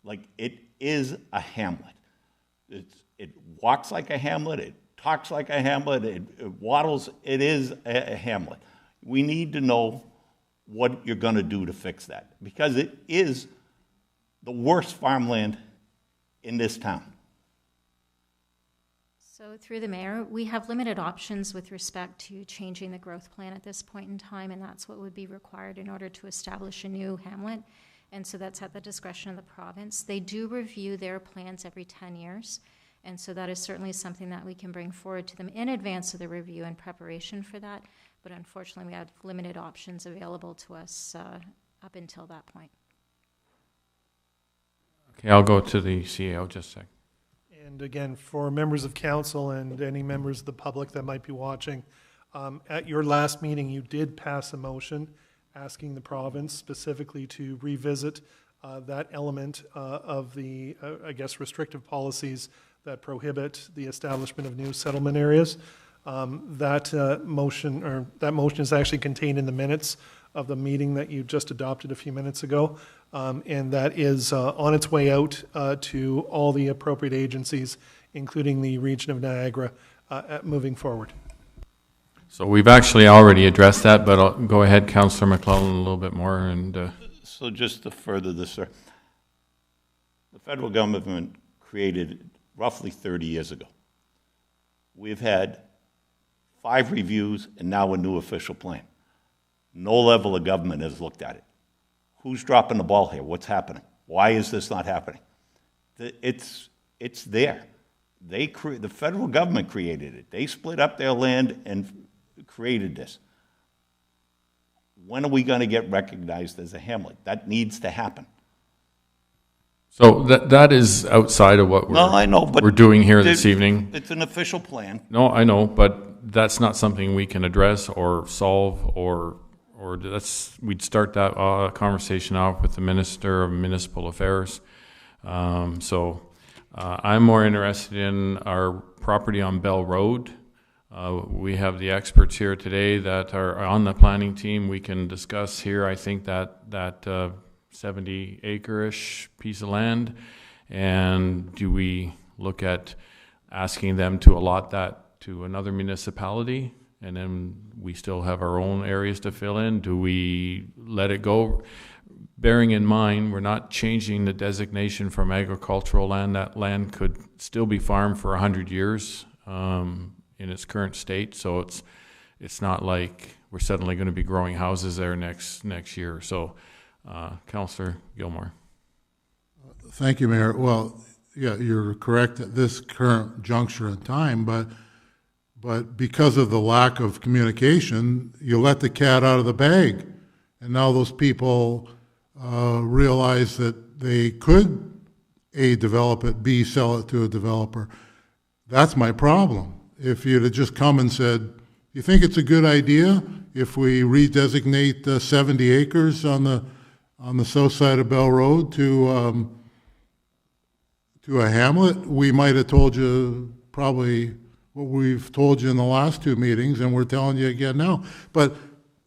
Like, it is a hamlet. It walks like a hamlet. It talks like a hamlet. It waddles. It is a hamlet. We need to know what you're going to do to fix that, because it is the worst farmland in this town. So through the mayor, we have limited options with respect to changing the growth plan at this point in time, and that's what would be required in order to establish a new hamlet. And so that's at the discretion of the province. They do review their plans every 10 years, and so that is certainly something that we can bring forward to them in advance of the review and preparation for that. But unfortunately, we have limited options available to us up until that point. Okay, I'll go to the CAO just a sec. And again, for members of council and any members of the public that might be watching, at your last meeting, you did pass a motion asking the province specifically to revisit that element of the, restrictive policies that prohibit the establishment of new settlement areas. That motion is actually contained in the minutes of the meeting that you just adopted a few minutes ago, and that is on its way out to all the appropriate agencies, including the region of Niagara, moving forward. So we've actually already addressed that, but I'll go ahead, Councillor McClellan, a little bit more. And So just to further this, sir, the federal government created roughly 30 years ago. We've had 5 reviews and now a new official plan. No level of government has looked at it. Who's dropping the ball here? What's happening? Why is this not happening? It's there. The federal government created it. They split up their land and created this. When are we going to get recognized as a hamlet? That needs to happen. so that is outside of what we're doing here this evening. It's an official plan. No, I know, but that's not something we can address or solve or we'd start that conversation off with the Minister of Municipal Affairs. I'm more interested in our property on Bell Road. We have the experts here today that are on the planning team. We can discuss here, I think, that 70-acre-ish piece of land. And do we look at asking them to allot that to another municipality? And then we still have our own areas to fill in. Do we let it go bearing in mind, we're not changing the designation from agricultural land. That land could still be farmed for 100 years in its current state. So it's not like we're suddenly going to be growing houses there next year. So, Councillor Gilmore. Thank you, Mayor. Well, yeah, you're correct at this current juncture in time, but because of the lack of communication, you let the cat out of the bag. And now those people realize that they could, A, develop it, B, sell it to a developer. That's my problem. If you'd have just come and said, you think it's a good idea if we redesignate 70 acres on the south side of Bell Road to a hamlet, we might have told you probably what we've told you in the last two meetings, and we're telling you again now. But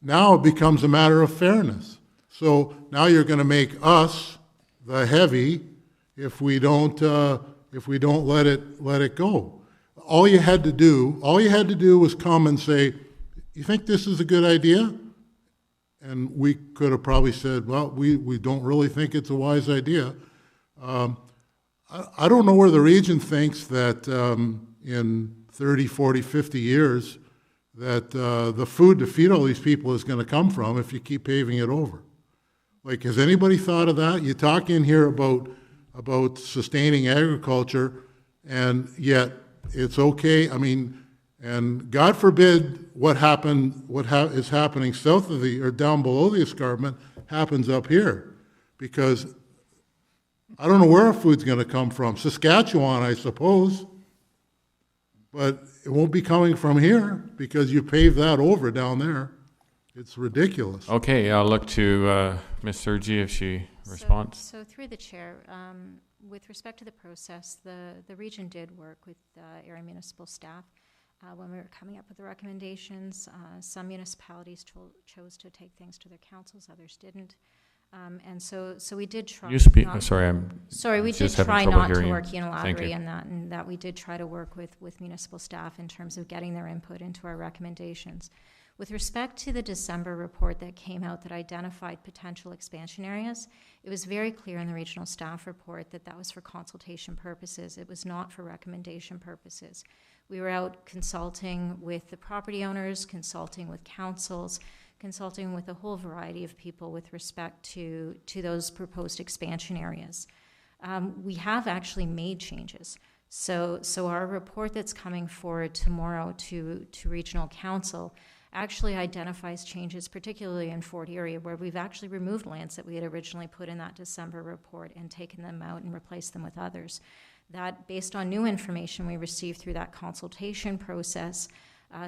now it becomes a matter of fairness. So now you're going to make us the heavy if we don't let it go. All you had to do was come and say, you think this is a good idea? And we could have probably said, well, we don't really think it's a wise idea. I don't know where the region thinks that in 30, 40, 50 years that the food to feed all these people is going to come from if you keep paving it over. Like, has anybody thought of that? You talk in here about sustaining agriculture, and yet it's okay. I mean, and God forbid what is happening south of or down below the escarpment happens up here, because I don't know where our food's going to come from. Saskatchewan, I suppose, but it won't be coming from here because you paved that over down there. It's ridiculous. Okay, I'll look to Ms. Sergi if she responds. So through the chair, with respect to the process, the region did work with area municipal staff when we were coming up with the recommendations. Some municipalities chose to take things to their councils, others didn't. And so we did try. You speak. We did try not to work unilaterally in that, and that we did try to work with municipal staff in terms of getting their input into our recommendations. With respect to the December report that came out that identified potential expansion areas, it was very clear in the regional staff report that that was for consultation purposes. It was not for recommendation purposes. We were out consulting with the property owners, consulting with councils, consulting with a whole variety of people with respect to those proposed expansion areas. We have actually made changes. So our report that's coming forward tomorrow to regional council actually identifies changes, particularly in Fort Erie, where we've actually removed lands that we had originally put in that December report and taken them out and replaced them with others. That, based on new information we received through that consultation process,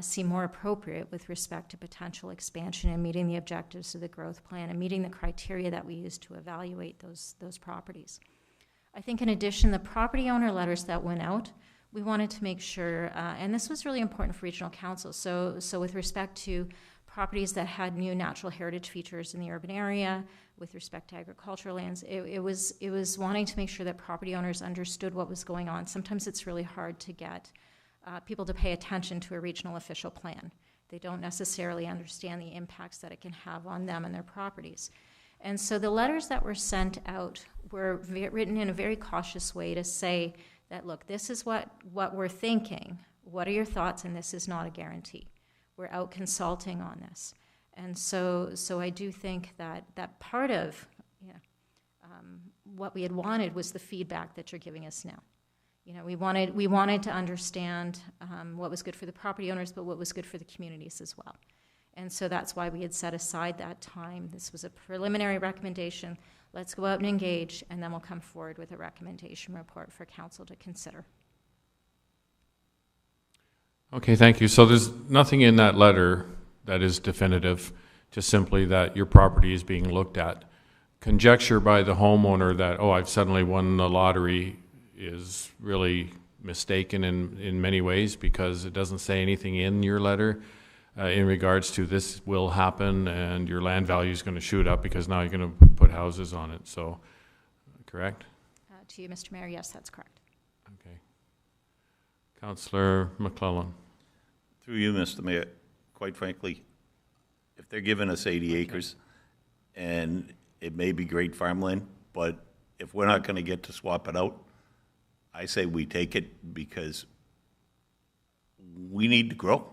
seem more appropriate with respect to potential expansion and meeting the objectives of the growth plan and meeting the criteria that we use to evaluate those properties. I think in addition, the property owner letters that went out, we wanted to make sure, and this was really important for regional council, so with respect to properties that had new natural heritage features in the urban area, with respect to agricultural lands, it was wanting to make sure that property owners understood what was going on. Sometimes it's really hard to get people to pay attention to a regional official plan. They don't necessarily understand the impacts that it can have on them and their properties. And so the letters that were sent out were written in a very cautious way to say that, look, this is what we're thinking. What are your thoughts? And this is not a guarantee. We're out consulting on this. And so I do think that part of what we had wanted was the feedback that you're giving us now. You know, we wanted to understand what was good for the property owners, but what was good for the communities as well. And so that's why we had set aside that time. This was a preliminary recommendation. Let's go out and engage, and then we'll come forward with a recommendation report for council to consider. Okay, thank you. So there's nothing in that letter that is definitive, just simply that your property is being looked at. Conjecture by the homeowner that, oh, I've suddenly won the lottery is really mistaken in many ways, because it doesn't say anything in your letter in regards to this will happen and your land value is going to shoot up because now you're going to put houses on it. So, correct? To you, Mr. Mayor, yes, that's correct. Okay. Councillor McClellan. Through you, Mr. Mayor, quite frankly, if they're giving us 80 acres and It may be great farmland, but if we're not going to get to swap it out, I say we take it because we need to grow.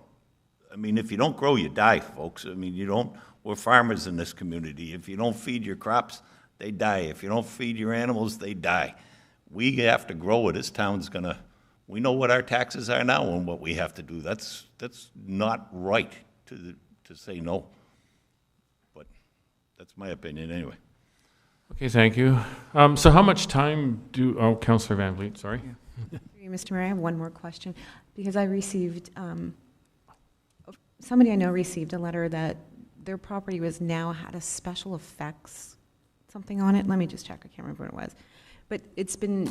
I mean, if you don't grow, you die, folks. I mean, we're farmers in this community. If you don't feed your crops, they die. If you don't feed your animals, they die. We have to grow it. This town's gonna, we know what our taxes are now and what we have to do. That's not right to say no. But that's my opinion anyway. Okay, thank you. So how much time Councillor Van Vliet, sorry. Mr. Mayor, I have one more question, because I received, somebody I know received a letter that their property had a special effects something on it. Let me just check. I can't remember what it was. But it's been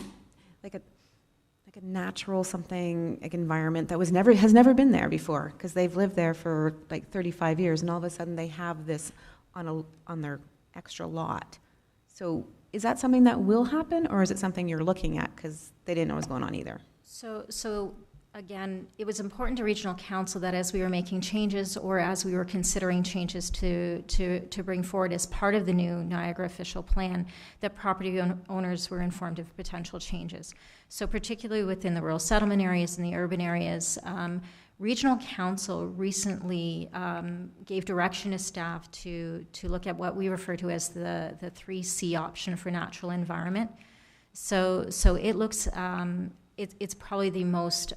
like a natural something, like environment that has never been there before, because they've lived there for like 35 years, and all of a sudden they have this on their extra lot. So is that something that will happen, or is it something you're looking at because they didn't know what was going on either? So again, it was important to Regional Council that as we were making changes, or as we were considering changes to bring forward as part of the new Niagara official plan, that property owners were informed of potential changes. So particularly within the rural settlement areas and the urban areas, Regional Council recently gave direction to staff to look at what we refer to as the 3C option for natural environment. So it looks, it's probably the most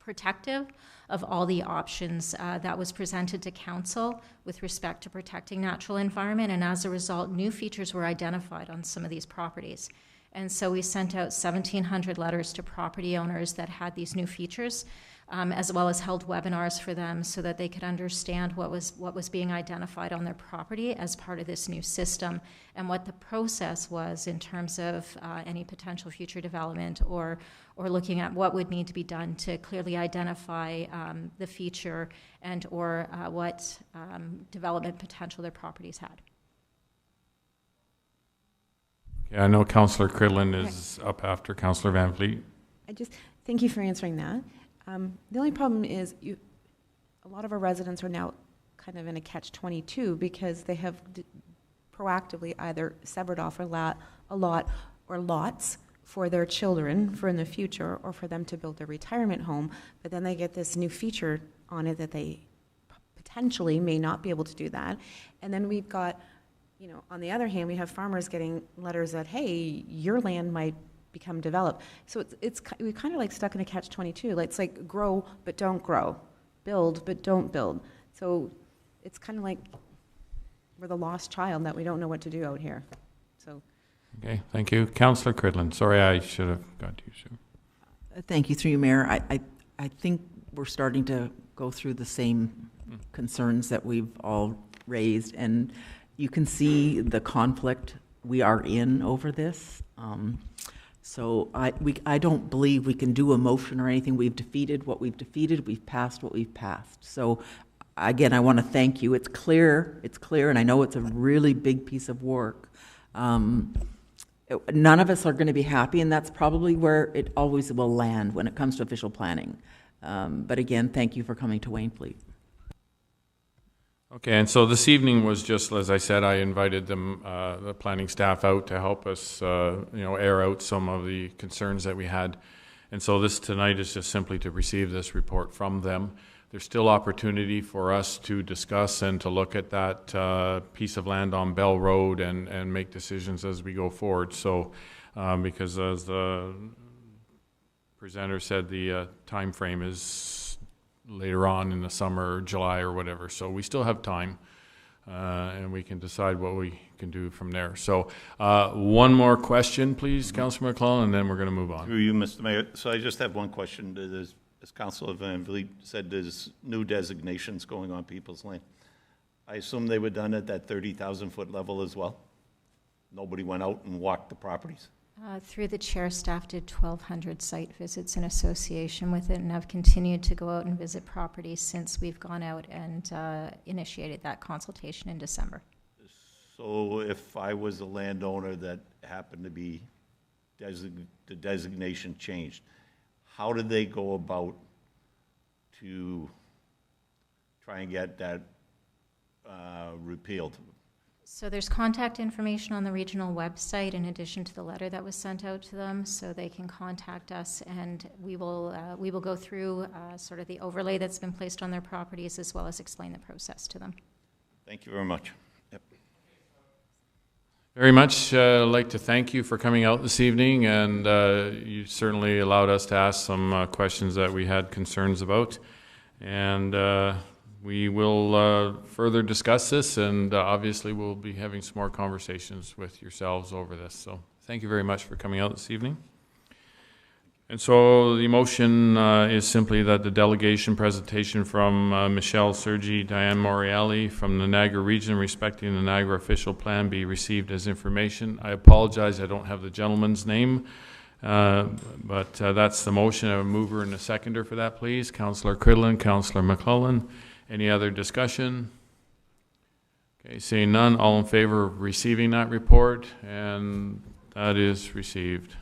protective of all the options that was presented to Council with respect to protecting natural environment, and as a result, new features were identified on some of these properties. And so we sent out 1,700 letters to property owners that had these new features, as well as held webinars for them so that they could understand what was being identified on their property as part of this new system, and what the process was in terms of any potential future development, or looking at what would need to be done to clearly identify the feature and or what development potential their properties had. Okay, I know Councillor Cridlin is up after Councillor Van Vliet. Thank you for answering that. The only problem is a lot of our residents are now kind of in a catch-22 because they have proactively either severed off a lot or lots for their children for in the future, or for them to build their retirement home, but then they get this new feature on it that they potentially may not be able to do that. And then we've got, on the other hand, we have farmers getting letters that, hey, your land might become developed. So we're kind of like stuck in a catch-22. It's like grow but don't grow, build but don't build. So it's kind of like we're the lost child that we don't know what to do out here. So. Okay, thank you. Councillor Cridlin. Sorry, I should have got to you soon. Thank you, through you, Mayor. I think we're starting to go through the same concerns that we've all raised, and you can see the conflict we are in over this. So I don't believe we can do a motion or anything. We've defeated what we've defeated. We've passed what we've passed. So again, I want to thank you. It's clear, and I know it's a really big piece of work. None of us are going to be happy, and that's probably where it always will land when it comes to official planning. But again, thank you for coming to Wainfleet. Okay, and so this evening was just, as I said, I invited them, the planning staff out to help us, air out some of the concerns that we had. And so this tonight is just simply to receive this report from them. There's still opportunity for us to discuss and to look at that piece of land on Bell Road and make decisions as we go forward. So, because as the presenter said, the time frame is later on in the summer, July or whatever. So we still have time, and we can decide what we can do from there. So one more question, please, Councillor McClellan, and then we're going to move on. Through you, Mr. Mayor. So I just have one question. As Councillor Van Vliet said, there's new designations going on people's land. I assume they were done at that 30,000-foot level as well? Nobody went out and walked the properties? Through the chair, staff did 1,200 site visits in association with it, and have continued to go out and visit properties since we've gone out and initiated that consultation in December. So if I was a landowner that happened to be, the designation changed, how did they go about to try and get that repealed? So there's contact information on the regional website in addition to the letter that was sent out to them, so they can contact us, and we will go through sort of the overlay that's been placed on their properties, as well as explain the process to them. Thank you very much. Yep. Very much like to thank you for coming out this evening, and you certainly allowed us to ask some questions that we had concerns about. And we will further discuss this, and obviously we'll be having some more conversations with yourselves over this. So thank you very much for coming out this evening. And so the motion is simply that the delegation presentation from Michelle Sergi, Diane Moriali from the Niagara region respecting the Niagara official plan be received as information. I apologize, I don't have the gentleman's name, but that's the motion. A mover and a seconder for that, please. Councillor Cridlin, Councillor McClellan. Any other discussion? Okay, seeing none, all in favor of receiving that report, and that is received.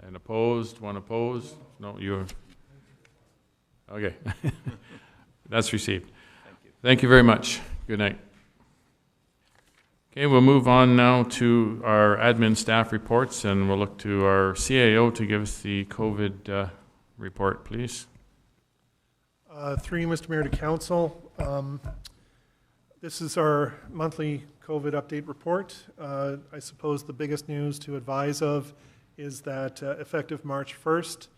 And opposed? One opposed? No, you are. Okay. That's received. Thank you. Thank you very much. Good night. Okay, we'll move on now to our admin staff reports, and we'll look to our CAO to give us the COVID report, please. Through you, Mr. Mayor, to Council. This is our monthly COVID update report. I suppose the biggest news to advise of is that effective March 1st,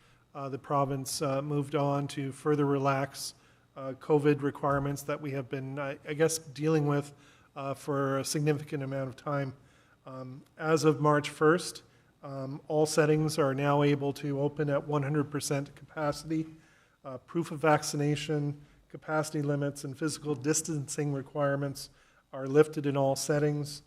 the province moved on to further relax COVID requirements that we have been, I guess, dealing with for a significant amount of time. As of March 1st, all settings are now able to open at 100% capacity. Proof of vaccination, capacity limits, and physical distancing requirements are lifted in all settings.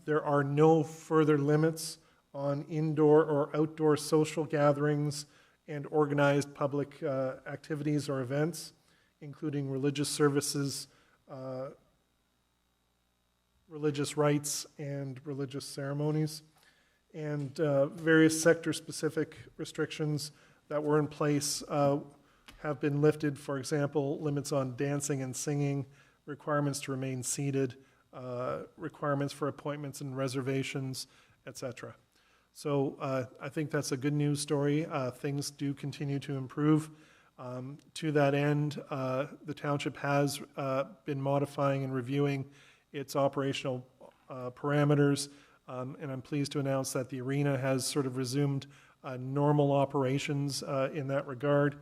There are no further limits on indoor or outdoor social gatherings and organized public activities or events, including religious services, religious rites, and religious ceremonies. And various sector-specific restrictions that were in place have been lifted. For example, limits on dancing and singing, requirements to remain seated, requirements for appointments and reservations, etc. So I think that's a good news story. Things do continue to improve. To that end, the township has been modifying and reviewing its operational parameters, and I'm pleased to announce that the arena has sort of resumed normal operations in that regard.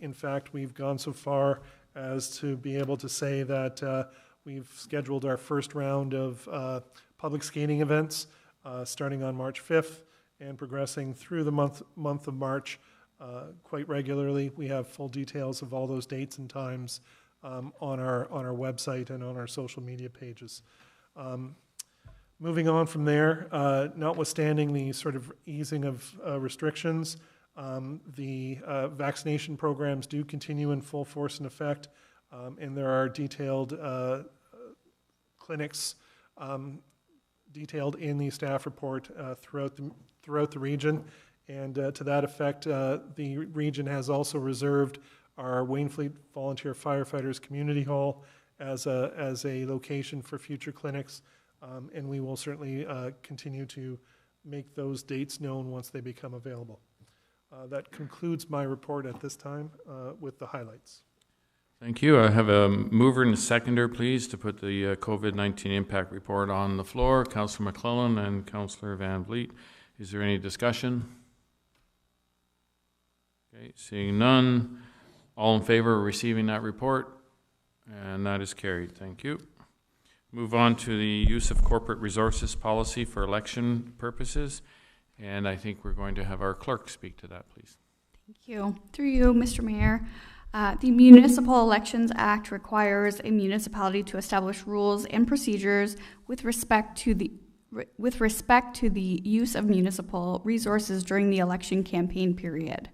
In fact, we've gone so far as to be able to say that we've scheduled our first round of public skating events starting on March 5th and progressing through the month of March quite regularly. We have full details of all those dates and times on our website and on our social media pages. Moving on from there, notwithstanding the sort of easing of restrictions, the vaccination programs do continue in full force and effect, and there are detailed clinics detailed in the staff report throughout the region. And to that effect, the region has also reserved our Wainfleet Volunteer Firefighters Community Hall as a location for future clinics, and we will certainly continue to make those dates known once they become available. That concludes my report at this time with the highlights. Thank you. I have a mover and a seconder, please, to put the COVID-19 impact report on the floor. Councillor McClellan and Councillor Van Vliet. Is there any discussion? Okay, seeing none. All in favor of receiving that report? And that is carried. Thank you. Move on to the use of corporate resources policy for election purposes. And I think we're going to have our clerk speak to that, please. Thank you. Through you, Mr. Mayor. The Municipal Elections Act requires a municipality to establish rules and procedures with respect to the use of municipal resources during the election campaign period.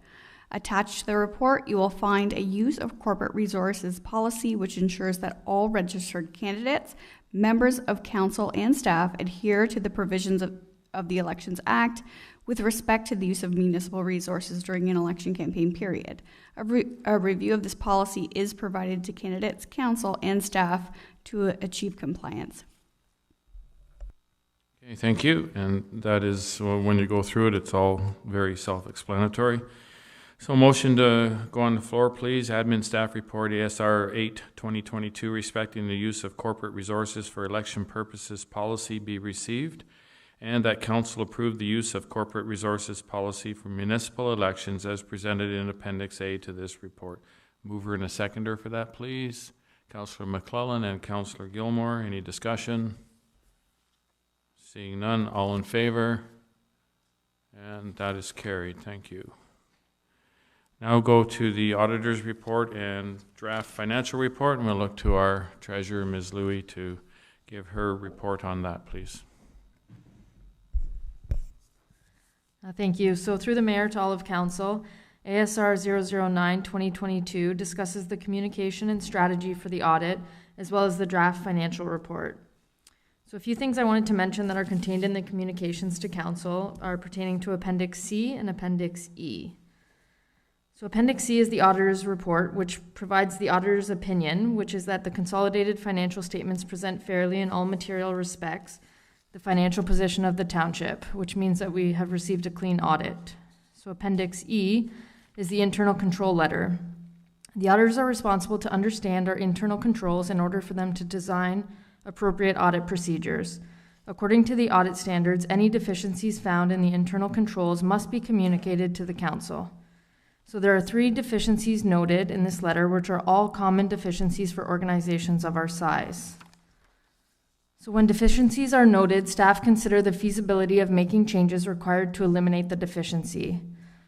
Attached to the report, you will find a use of corporate resources policy which ensures that all registered candidates, members of council, and staff adhere to the provisions of the Elections Act with respect to the use of municipal resources during an election campaign period. A review of this policy is provided to candidates, council, and staff to achieve compliance. Okay, thank you. And that is, well, when you go through it, it's all very self-explanatory. So motion to go on the floor, please. Admin staff report ASR 8/2022 respecting the use of corporate resources for election purposes policy be received, and that council approve the use of corporate resources policy for municipal elections as presented in Appendix A to this report. Mover and a seconder for that, please. Councillor McClellan and Councillor Gilmore. Any discussion? Seeing none, all in favor? And that is carried. Thank you. Now go to the auditor's report and draft financial report, and we'll look to our treasurer, Ms. Louie, to give her report on that, please. Thank you. So through the mayor to all of council, ASR 009/2022 discusses the communication and strategy for the audit, as well as the draft financial report. So a few things I wanted to mention that are contained in the communications to council are pertaining to Appendix C and Appendix E. So Appendix C is the auditor's report, which provides the auditor's opinion, which is that the consolidated financial statements present fairly in all material respects the financial position of the township, which means that we have received a clean audit. So Appendix E is the internal control letter. The auditors are responsible to understand our internal controls in order for them to design appropriate audit procedures. According to the audit standards, any deficiencies found in the internal controls must be communicated to the council. So there are 3 deficiencies noted in this letter, which are all common deficiencies for organizations of our size. So when deficiencies are noted, staff consider the feasibility of making changes required to eliminate the deficiency.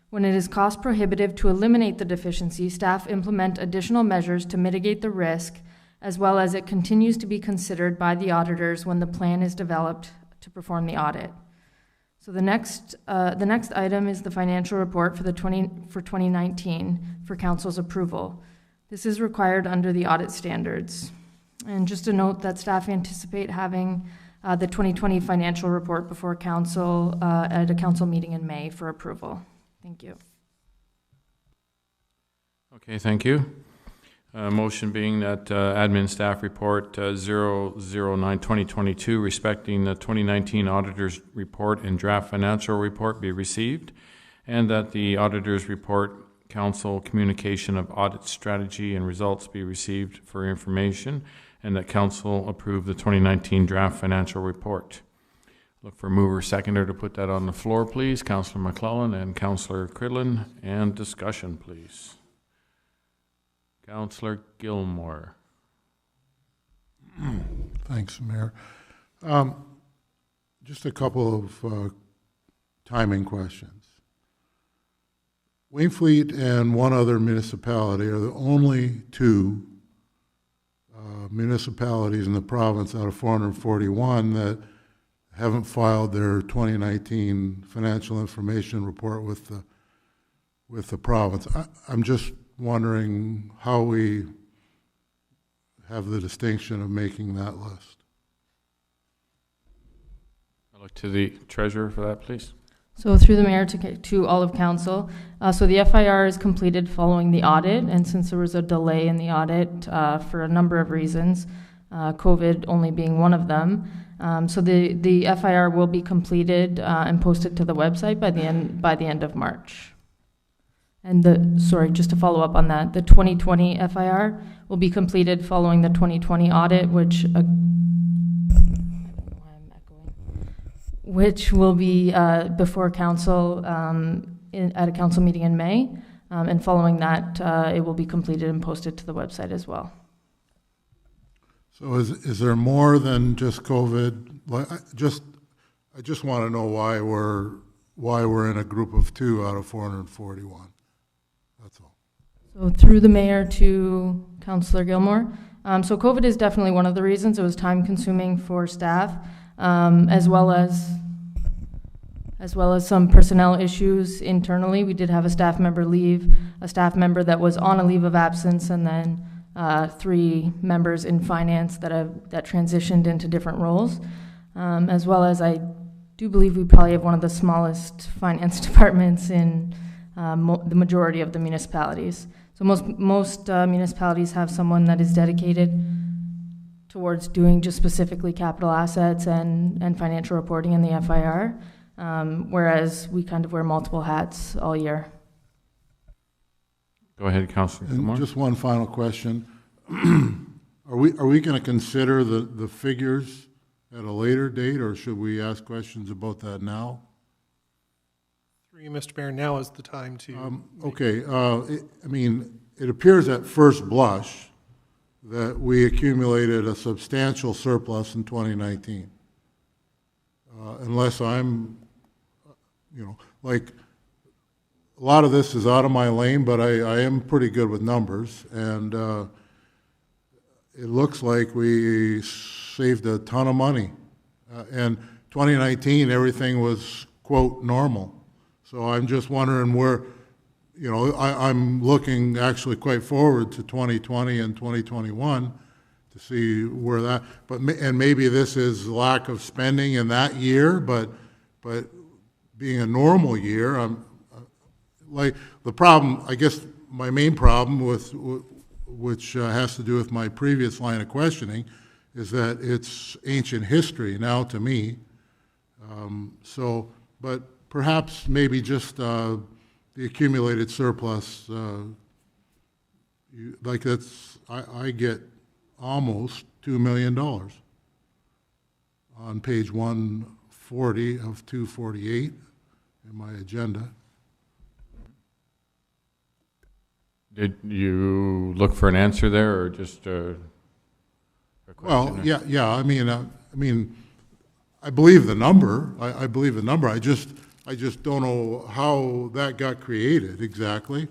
When it is cost prohibitive to eliminate the deficiency, staff implement additional measures to mitigate the risk, as well as it continues to be considered by the auditors when the plan is developed to perform the audit. So the next item is the financial report for 2019 for council's approval. This is required under the audit standards. And just a note that staff anticipate having the 2020 financial report before council at a council meeting in May for approval. Thank you. Okay, thank you. Motion being that admin staff report 009/2022 respecting the 2019 auditor's report and draft financial report be received, and that the auditor's report, council communication of audit strategy and results be received for information, and that council approve the 2019 draft financial report. Look for mover seconder to put that on the floor, please. Councillor McClellan and Councillor Cridlin, and discussion, please. Councillor Gilmore. Thanks, Mayor. Just a couple of timing questions. Wainfleet and one other municipality are the only 2 municipalities in the province out of 441 that haven't filed their 2019 financial information report with the province. I'm just wondering how we have the distinction of making that list. I'll look to the treasurer for that, please. So through the mayor to all of council, so the FIR is completed following the audit, and since there was a delay in the audit for a number of reasons, COVID only being one of them, so the FIR will be completed and posted to the website by the end of March. And just to follow up on that, the 2020 FIR will be completed following the 2020 audit, which will be before council at a council meeting in May, and following that, it will be completed and posted to the website as well. So is there more than just COVID? Like, I just want to know why we're in a group of 2 out of 441. That's all. So through the mayor to Councillor Gilmore. So COVID is definitely one of the reasons. It was time consuming for staff, as well as some personnel issues internally. We did have a staff member leave, a staff member that was on a leave of absence, and then 3 members in finance that transitioned into different roles, as well as I do believe we probably have one of the smallest finance departments in the majority of the municipalities. So most municipalities have someone that is dedicated towards doing just specifically capital assets and financial reporting in the FIR, whereas we kind of wear multiple hats all year. Go ahead, Councilor. And just one final question. Are we going to consider the figures at a later date, or should we ask questions about that now? Through you, Mr. Mayor, now is the time to. Okay. I mean, it appears at first blush that we accumulated a substantial surplus in 2019. Unless I'm, like, a lot of this is out of my lane, but I am pretty good with numbers, and it looks like we saved a ton of money. And 2019, everything was, quote, normal. So I'm just wondering where, I'm looking actually quite forward to 2020 and 2021 to see where that, and maybe this is lack of spending in that year, but being a normal year, like the problem, I guess my main problem which has to do with my previous line of questioning, is that it's ancient history now to me. But perhaps maybe just the accumulated surplus, I get almost $2 million on page 140 of 248 in my agenda. Did you look for an answer there, or just a question? Well, yeah. I mean, I believe the number. I believe the number. I just don't know how that got created exactly.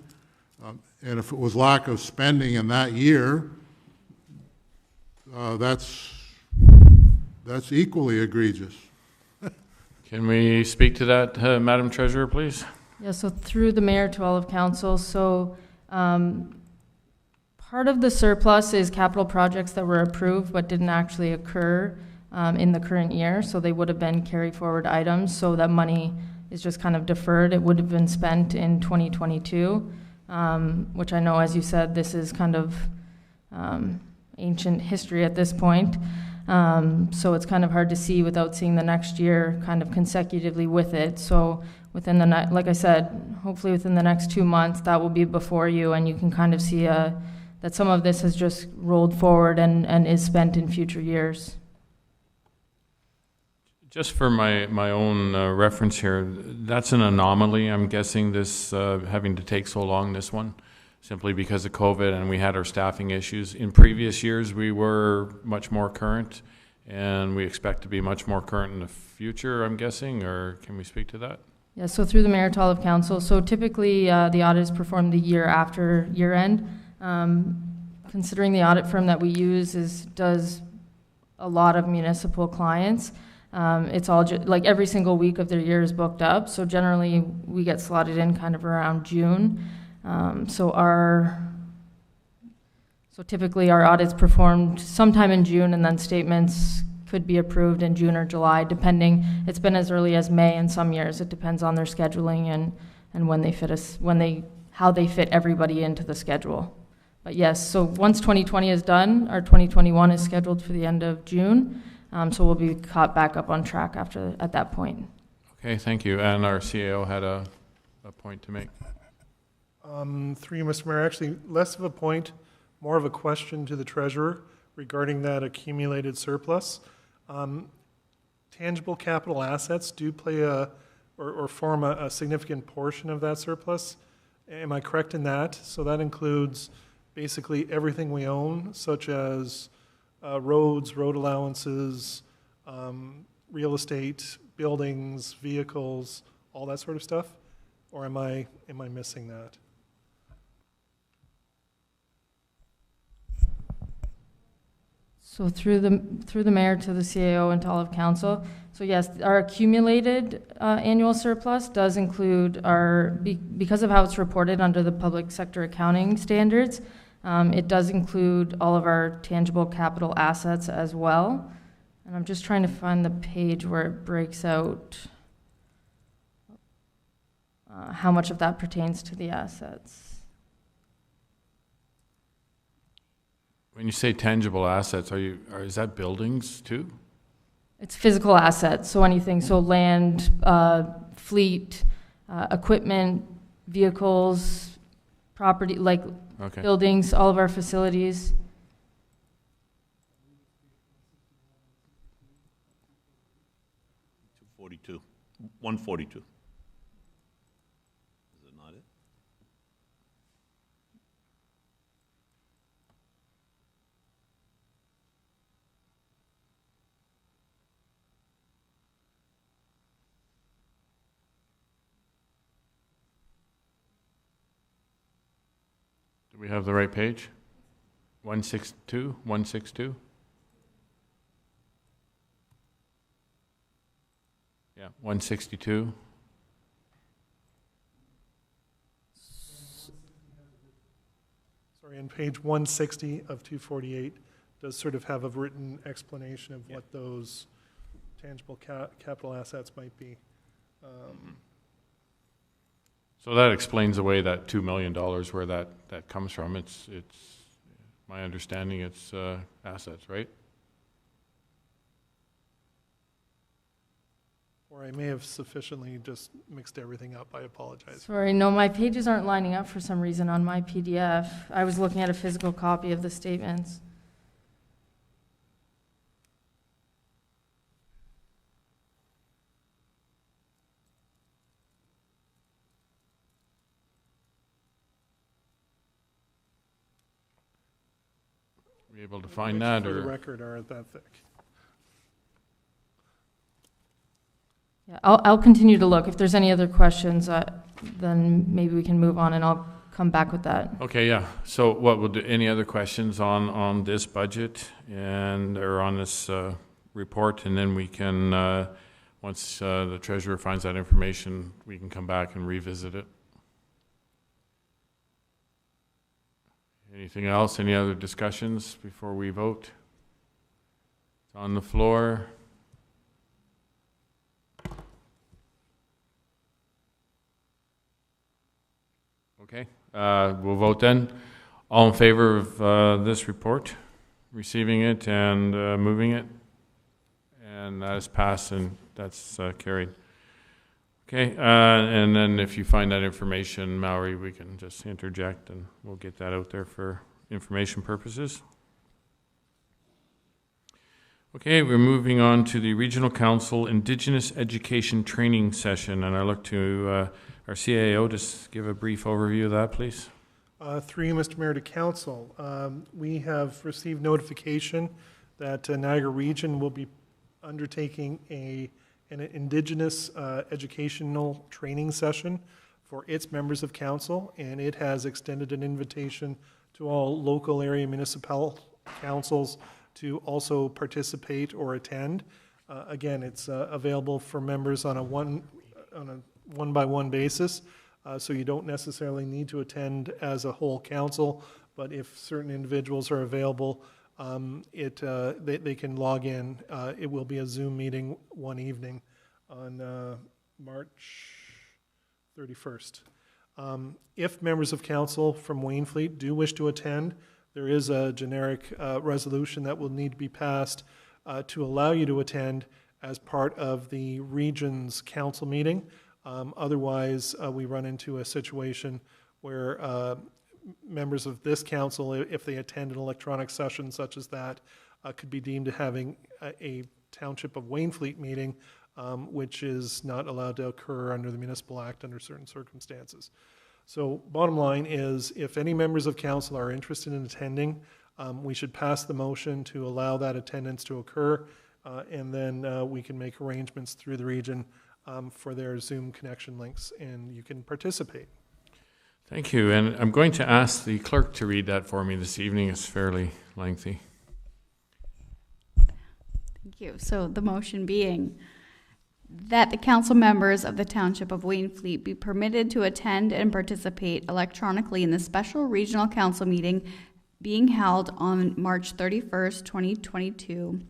And if it was lack of spending in that year, that's equally egregious. Can we speak to that, Madam Treasurer, please? Yeah, so through the mayor to all of council, so part of the surplus is capital projects that were approved but didn't actually occur in the current year, so they would have been carry forward items, so that money is just kind of deferred. It would have been spent in 2022, which I know, as you said, this is kind of ancient history at this point. So it's kind of hard to see without seeing the next year kind of consecutively with it. So within the, like I said, hopefully within the next 2 months, that will be before you, and you can kind of see that some of this has just rolled forward and is spent in future years. Just for my own reference here, that's an anomaly, I'm guessing, this having to take so long, this one, simply because of COVID and we had our staffing issues. In previous years, we were much more current, and we expect to be much more current in the future, I'm guessing, or can we speak to that? Yeah, so through the mayor to all of council, so typically the audit is performed the year after year end. Considering the audit firm that we use does a lot of municipal clients, it's all like every single week of their year is booked up. So generally we get slotted in kind of around June. So typically our audit's performed sometime in June, and then statements could be approved in June or July, depending. It's been as early as May in some years. It depends on their scheduling and when they fit us, how they fit everybody into the schedule. But yes, so once 2020 is done, our 2021 is scheduled for the end of June. So we'll be caught back up on track at that point. Okay, thank you. And our CAO had a point to make. Through you, Mr. Mayor, actually less of a point, more of a question to the treasurer regarding that accumulated surplus. Tangible capital assets do play or form a significant portion of that surplus. Am I correct in that? So that includes basically everything we own, such as roads, road allowances, real estate, buildings, vehicles, all that sort of stuff? Or am I missing that? So through the mayor to the CAO and to all of council. So yes, our accumulated annual surplus does include because of how it's reported under the public sector accounting standards, it does include all of our tangible capital assets as well. And I'm just trying to find the page where it breaks out how much of that pertains to the assets. When you say tangible assets, is that buildings too? It's physical assets, so anything, so land, fleet, equipment, vehicles, property, like Okay. buildings, all of our facilities. 242, 142. Is it not it? Do we have the right page? 162, 162? Yeah, 162. Sorry, on page 160 of 248 does sort of have a written explanation of what those tangible capital assets might be. So that explains away that $2 million where that comes from. It's my understanding it's assets, right? Or I may have sufficiently just mixed everything up. I apologize. Sorry, no, my pages aren't lining up for some reason on my PDF. I was looking at a physical copy of the statements. Were you able to find that, For the or? record, aren't that thick. Yeah, I'll continue to look. If there's any other questions, then maybe we can move on and I'll come back with that. Okay, yeah. So what would, any other questions on this budget or on this report? And then we can, once the treasurer finds that information, we can come back and revisit it. Anything else? Any other discussions before we vote? It's on the floor. Okay, we'll vote then. All in favor of this report, receiving it and moving it? And that is passed and that's carried. Okay, and then if you find that information, Mallory, we can just interject and we'll get that out there for information purposes. Okay, we're moving on to the Regional Council Indigenous Education Training Session, and I look to our CAO to give a brief overview of that, please. Through you, Mr. Mayor, to Council. We have received notification that Niagara Region will be undertaking an Indigenous educational training session for its members of Council, and it has extended an invitation to all local area municipal councils to also participate or attend. Again, it's available for members on a one-by-one basis, so you don't necessarily need to attend as a whole council, but if certain individuals are available, they can log in. It will be a Zoom meeting one evening on March 31st. If members of council from Wainfleet do wish to attend, there is a generic resolution that will need to be passed to allow you to attend as part of the region's council meeting. Otherwise, we run into a situation where members of this council, if they attend an electronic session such as that, could be deemed to having a Township of Wainfleet meeting, which is not allowed to occur under the Municipal Act under certain circumstances. So bottom line is, if any members of council are interested in attending, we should pass the motion to allow that attendance to occur, and then we can make arrangements through the region for their Zoom connection links, and you can participate. Thank you, and I'm going to ask the clerk to read that for me this evening. It's fairly lengthy. Thank you. So the motion being that the council members of the Township of Wainfleet be permitted to attend and participate electronically in the special regional council meeting being held on March 31st, 2022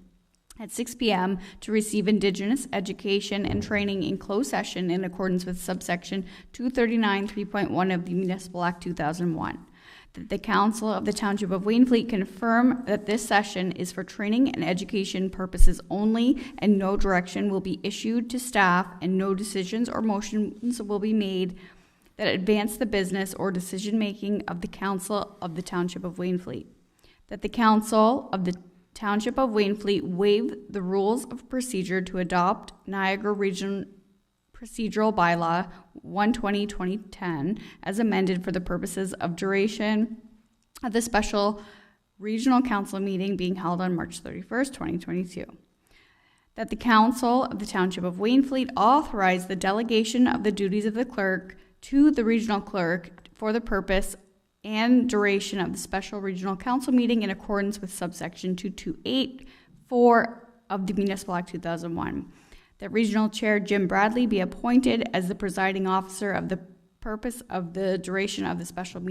at 6 p.m. to receive Indigenous education and training in closed session in accordance with subsection 239 3.1 of the Municipal Act 2001. that the Council of the Township of Wainfleet confirm that this session is for training and education purposes only, and no direction will be issued to staff, and no decisions or motions will be made that advance the business or decision-making of the Council of the Township of Wainfleet. That the Council of the Township of Wainfleet waive the rules of procedure to adopt Niagara Region Procedural Bylaw 120-2010 as amended for the purposes of duration of the special regional council meeting being held on March 31st, 2022. That the Council of the Township of Wainfleet authorize the delegation of the duties of the clerk to the regional clerk for the purpose and duration of the special regional council meeting in accordance with subsection 2284 of the Municipal Act 2001. That Regional Chair Jim Bradley be appointed as the presiding officer of the purpose of the duration of the special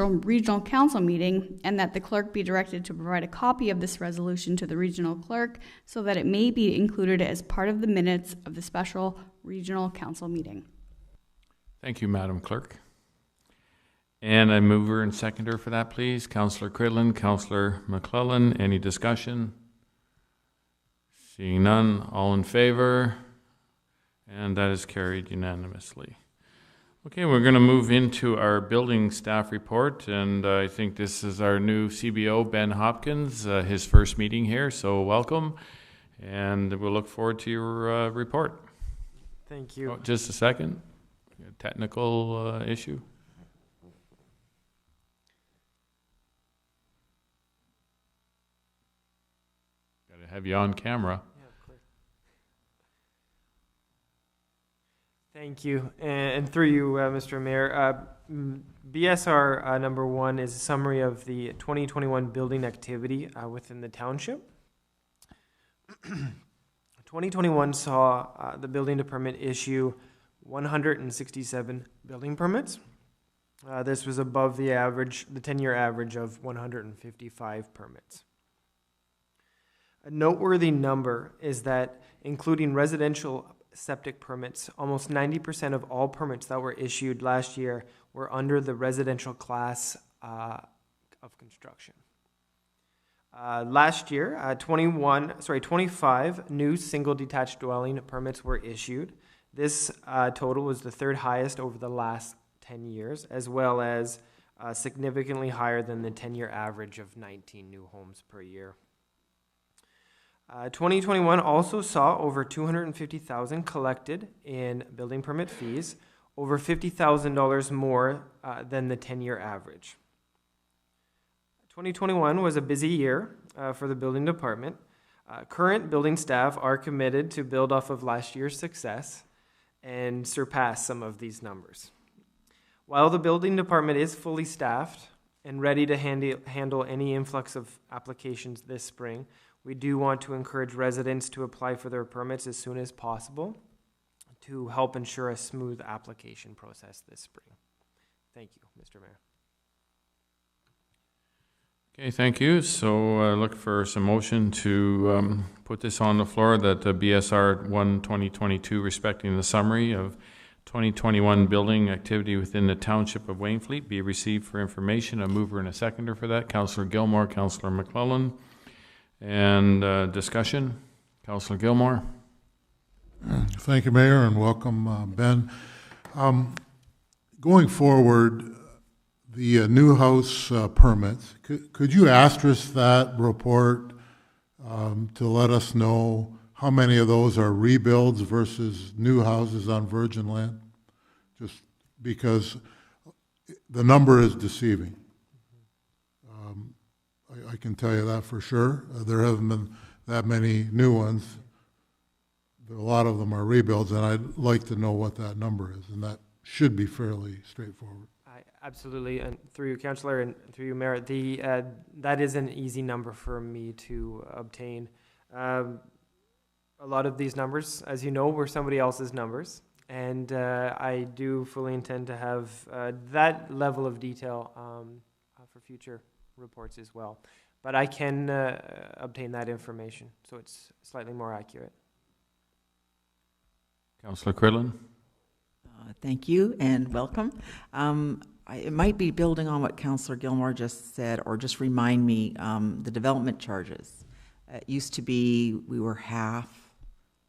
regional council meeting, and that the clerk be directed to provide a copy of this resolution to the regional clerk so that it may be included as part of the minutes of the special regional council meeting. Thank you, Madam Clerk. And I mover and seconder for that, please. Councillor Cridlin, Councillor McClellan, any discussion? Seeing none, all in favor? And that is carried unanimously. Okay, we're going to move into our building staff report, and I think this is our new CBO, Ben Hopkins, his first meeting here, so welcome, and we'll look forward to your report. Thank you. Oh, just a second. A technical issue. Got to have you on camera. Yeah, of course. Thank you. And through you, Mr. Mayor, BSR number 1 is a summary of the 2021 building activity within the township. 2021 saw the building department issue 167 building permits. This was above the average, the 10-year average of 155 permits. A noteworthy number is that, including residential septic permits, almost 90% of all permits that were issued last year were under the residential class of construction. Last year, 25 new single detached dwelling permits were issued. This total was the third highest over the last 10 years, as well as significantly higher than the 10-year average of 19 new homes per year. 2021 also saw over $250,000 collected in building permit fees, over $50,000 more than the 10-year average. 2021 was a busy year for the building department. Current building staff are committed to build off of last year's success and surpass some of these numbers. While the building department is fully staffed and ready to handle any influx of applications this spring, we do want to encourage residents to apply for their permits as soon as possible to help ensure a smooth application process this spring. Thank you, Mr. Mayor. Okay, thank you. So look for some motion to put this on the floor, that BSR 1-2022, respecting the summary of 2021 building activity within the Township of Wainfleet, be received for information. A mover and a seconder for that. Councillor Gilmore, Councillor McClellan. And discussion. Councillor Gilmore. Thank you, Mayor, and welcome, Ben. Going forward, the new house permits, could you asterisk that report to let us know how many of those are rebuilds versus new houses on virgin land? Just because the number is deceiving. I can tell you that for sure. There haven't been that many new ones. A lot of them are rebuilds, and I'd like to know what that number is, and that should be fairly straightforward. Absolutely, and through you, Councillor, and through you, Mayor, that is an easy number for me to obtain. A lot of these numbers, as you know, were somebody else's numbers, and I do fully intend to have that level of detail for future reports as well. But I can obtain that information, so it's slightly more accurate. Councillor Cridlin. Thank you and welcome. it might be building on what Councillor Gilmore just said, or just remind me, the development charges. It used to be we were half,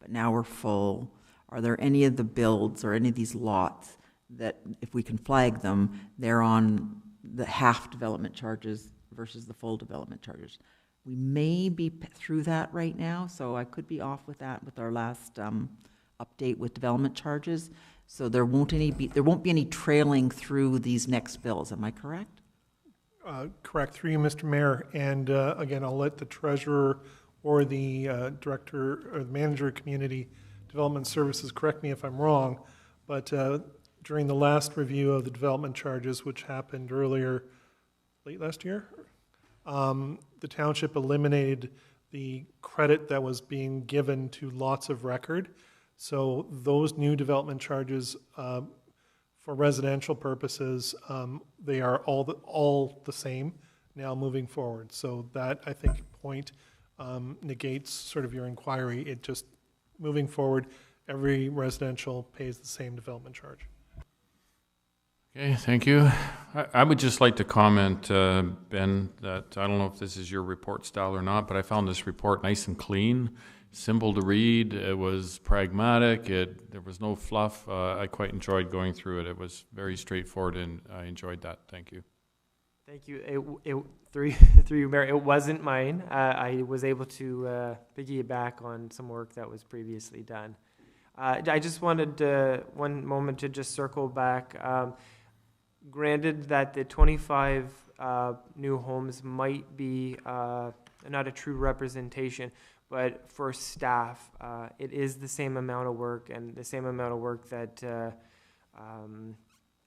but now we're full. Are there any of the builds or any of these lots that, if we can flag them, they're on the half development charges versus the full development charges? We may be through that right now, so I could be off with that with our last update with development charges. So there won't be any trailing through these next bills. Am I correct? Correct, through you, Mr. Mayor. And again, I'll let the treasurer or the director or the manager of community development services correct me if I'm wrong, but during the last review of the development charges, which happened earlier, late last year, the township eliminated the credit that was being given to lots of record. So those new development charges for residential purposes, they are all the same now moving forward. So that, I think, point negates sort of your inquiry. It just, moving forward, every residential pays the same development charge. Okay, thank you. I would just like to comment, Ben, that I don't know if this is your report style or not, but I found this report nice and clean, simple to read. It was pragmatic. There was no fluff. I quite enjoyed going through it. It was very straightforward, and I enjoyed that. Thank you. Thank you. Through you, Mayor, it wasn't mine. I was able to piggyback on some work that was previously done. I just wanted one moment to just circle back. Granted that the 25 new homes might be not a true representation, but for staff, it is the same amount of work and the same amount of work that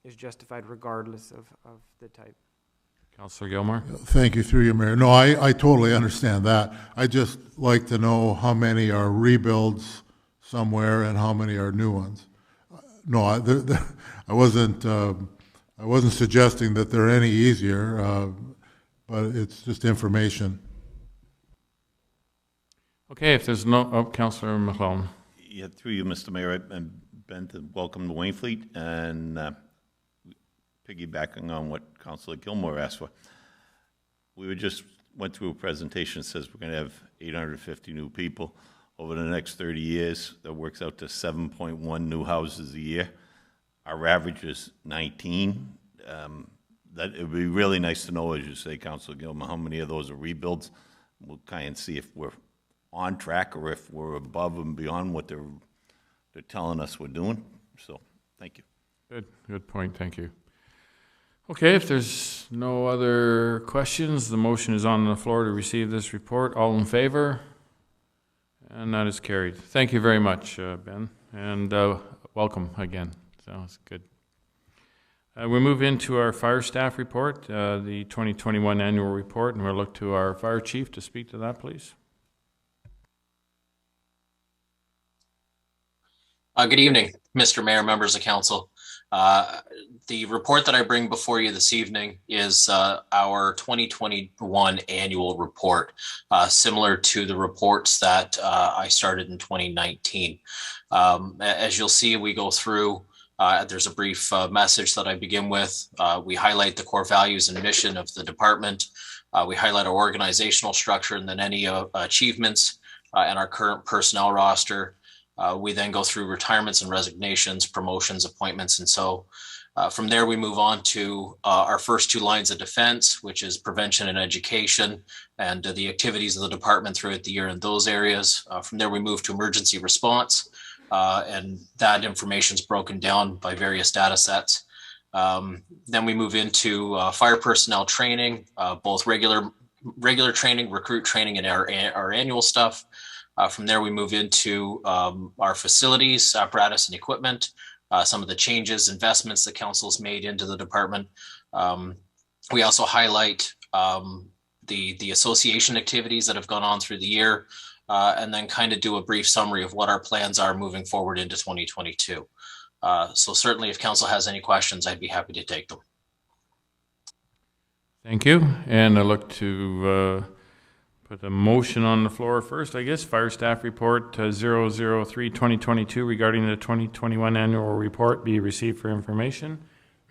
is justified regardless of the type. Councillor Gilmore? Thank you, through you, Mayor. No, I totally understand that. I just like to know how many are rebuilds somewhere and how many are new ones. No, I wasn't suggesting that they're any easier, but it's just information. Okay, if there's no, Councillor McClellan. Yeah, through you, Mr. Mayor, and Ben, welcome to Wainfleet, and piggybacking on what Councillor Gilmore asked for. We just went through a presentation that says we're going to have 850 new people over the next 30 years. That works out to 7.1 new houses a year. Our average is 19. That it would be really nice to know, as you say, Councillor Gilmore, how many of those are rebuilds. We'll kind of see if we're on track or if we're above and beyond what they're telling us we're doing. So, thank you. Good point. Thank you. Okay, if there's no other questions, the motion is on the floor to receive this report. All in favor? And that is carried. Thank you very much, Ben, and welcome again. Sounds good. We move into our fire staff report, the 2021 annual report, and we'll look to our fire chief to speak to that, please. Good evening, Mr. Mayor, members of council. The report that I bring before you this evening is our 2021 annual report, similar to the reports that I started in 2019. As you'll see, we go through, there's a brief message that I begin with. We highlight the core values and mission of the department. We highlight our organizational structure and then any achievements and our current personnel roster. We then go through retirements and resignations, promotions, appointments, and so from there we move on to our first two lines of defense, which is prevention and education, and the activities of the department throughout the year in those areas. From there we move to emergency response, and that information is broken down by various data sets. Then we move into fire personnel training, both regular training, recruit training, and our annual stuff. From there, we move into our facilities, apparatus, and equipment, some of the changes, investments that council's made into the department. We also highlight the association activities that have gone on through the year, and then kind of do a brief summary of what our plans are moving forward into 2022. So certainly if council has any questions, I'd be happy to take them. Thank you. And I look to put a motion on the floor first, I guess. Fire staff report 003-2022 regarding the 2021 annual report be received for information.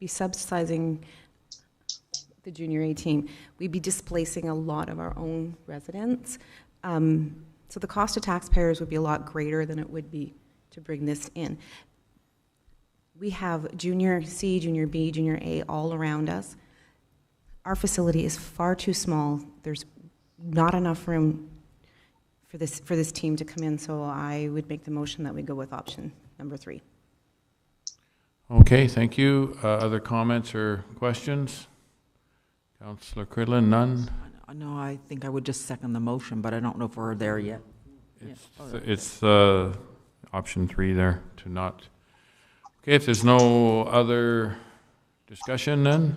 be subsidizing the junior A team, we'd be displacing a lot of our own residents. So the cost to taxpayers would be a lot greater than it would be to bring this in. We have junior C, junior B, junior A all around us. Our facility is far too small. There's not enough room for this team to come in, so I would make the motion that we go with option number 3. Okay, thank you. Other comments or questions? Councillor Cridlin, none? No, I think I would just second the motion, but I don't know if we're there yet. It's option 3 there to not. Okay, if there's no other discussion then,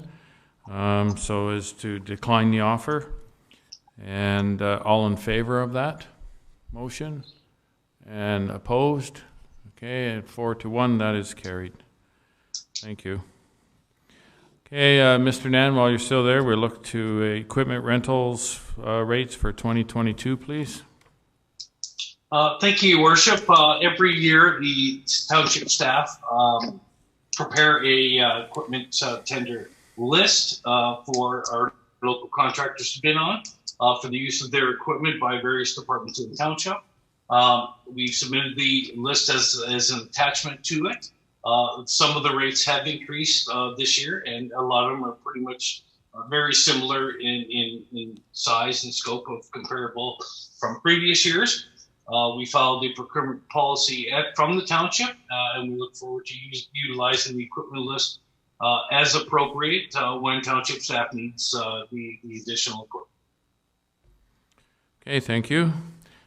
so as to decline the offer, and all in favor of that motion and opposed? Okay, and 4-1, that is carried. Thank you. Okay, Mr. Nan, while you're still there, we'll look to equipment rentals rates for 2022, please. Thank you, Your Worship. Every year, the township staff prepare a equipment tender list for our local contractors to bid on for the use of their equipment by various departments in the township. We submitted the list as an attachment to it. Some of the rates have increased this year, and a lot of them are pretty much very similar in size and scope of comparable from previous years. We followed the procurement policy from the township, and we look forward to utilizing the equipment list as appropriate when township staff needs the additional equipment. Okay, thank you.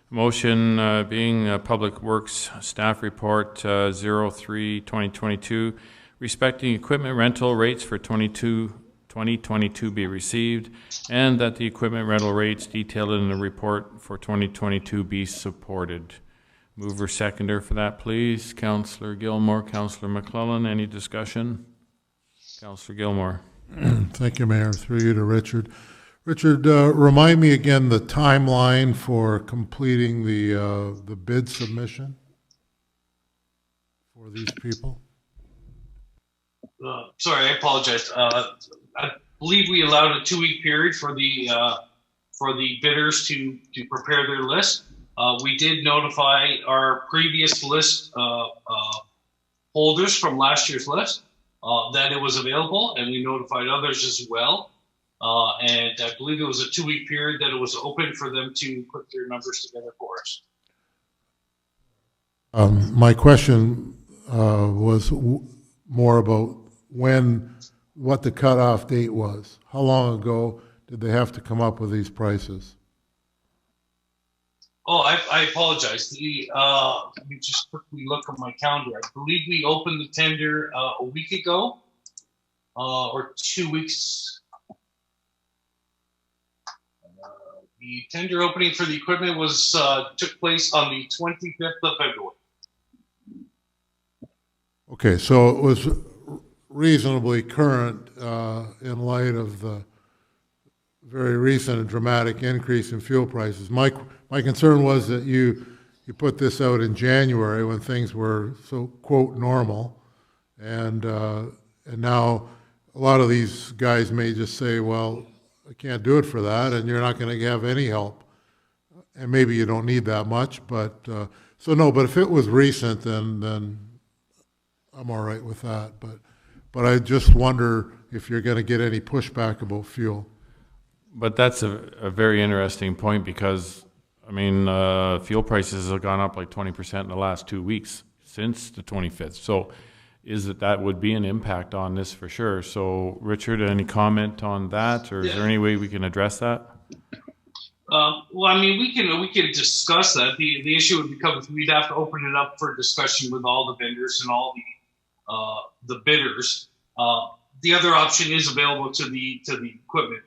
Motion being Public Works Staff Report 03-2022, respecting equipment rental rates for 2022 be received, and that the equipment rental rates detailed in the report for 2022 be supported. Mover seconder for that, please. Councillor Gilmore, Councillor McClellan, any discussion? Councillor Gilmore. Thank you, Mayor. Through you to Richard. Richard, remind me again the timeline for completing the bid submission for these people. Sorry, I apologize. I believe we allowed a 2-week period for the bidders to prepare their list. We did notify our previous list holders from last year's list that it was available, and we notified others as well. And I believe it was a 2-week period that it was open for them to put their numbers together for us. My question was more about what the cutoff date was. How long ago did they have to come up with these prices? Oh, I apologize. Let me just quickly look at my calendar. I believe we opened the tender a week ago, or 2 weeks. The tender opening for the equipment took place on the 25th of February. Okay, so it was reasonably current in light of the very recent and dramatic increase in fuel prices. My concern was that you put this out in January when things were so, quote, normal, and now a lot of these guys may just say, well, I can't do it for that, and you're not going to have any help. And maybe you don't need that much, but but if it was recent, then I'm all right with that. But I just wonder if you're going to get any pushback about fuel. But that's a very interesting point, because, I mean, fuel prices have gone up like 20% in the last 2 weeks since the 25th. So that would be an impact on this for sure. So, Richard, any comment on that, or is there any way we can address that? Well, I mean, we can discuss that. The issue would become we'd have to open it up for discussion with all the vendors and all the bidders. The other option is available to the equipment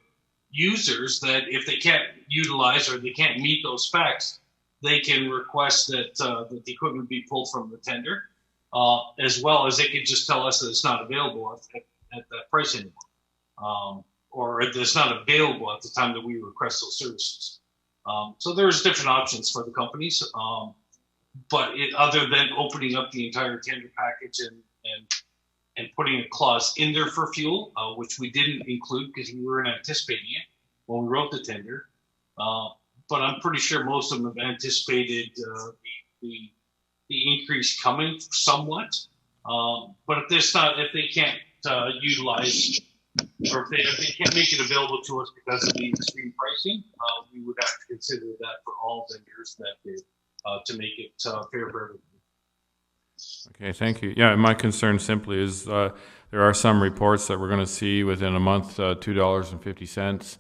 users, that if they can't utilize or they can't meet those specs, they can request that the equipment be pulled from the tender. As well as they could just tell us that it's not available at that price anymore, or it's not available at the time that we request those services. So there's different options for the companies, but other than opening up the entire tender package and putting a clause in there for fuel, which we didn't include because we weren't anticipating it when we wrote the tender. But I'm pretty sure most of them have anticipated the increase coming somewhat. But if they can't utilize, or if they can't make it available to us because of the extreme pricing, we would have to consider that for all vendors that bid to make it fair for everyone. Okay, thank you. Yeah, my concern simply is there are some reports that we're going to see within a month, $2.50.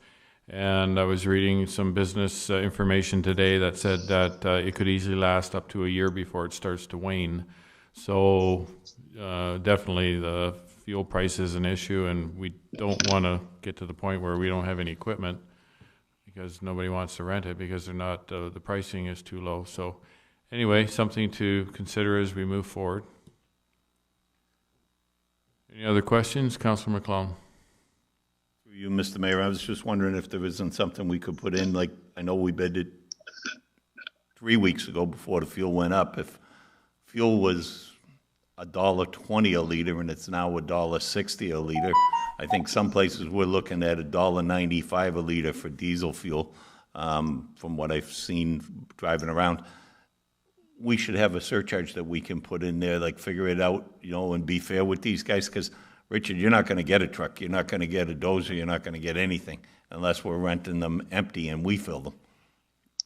And I was reading some business information today that said that it could easily last up to a year before it starts to wane. So definitely the fuel price is an issue, and we don't want to get to the point where we don't have any equipment because nobody wants to rent it because they're not, the pricing is too low. So anyway, something to consider as we move forward. Any other questions? Councillor McClellan. Through you, Mr. Mayor, I was just wondering if there isn't something we could put in, like, I know we bid it 3 weeks ago before the fuel went up. If fuel was $1.20 a liter and it's now $1.60 a liter, I think some places we're looking at $1.95 a liter for diesel fuel, from what I've seen driving around. We should have a surcharge that we can put in there, like figure it out, you know, and be fair with these guys. Because, Richard, you're not going to get a truck, you're not going to get a dozer, you're not going to get anything unless we're renting them empty and we fill them.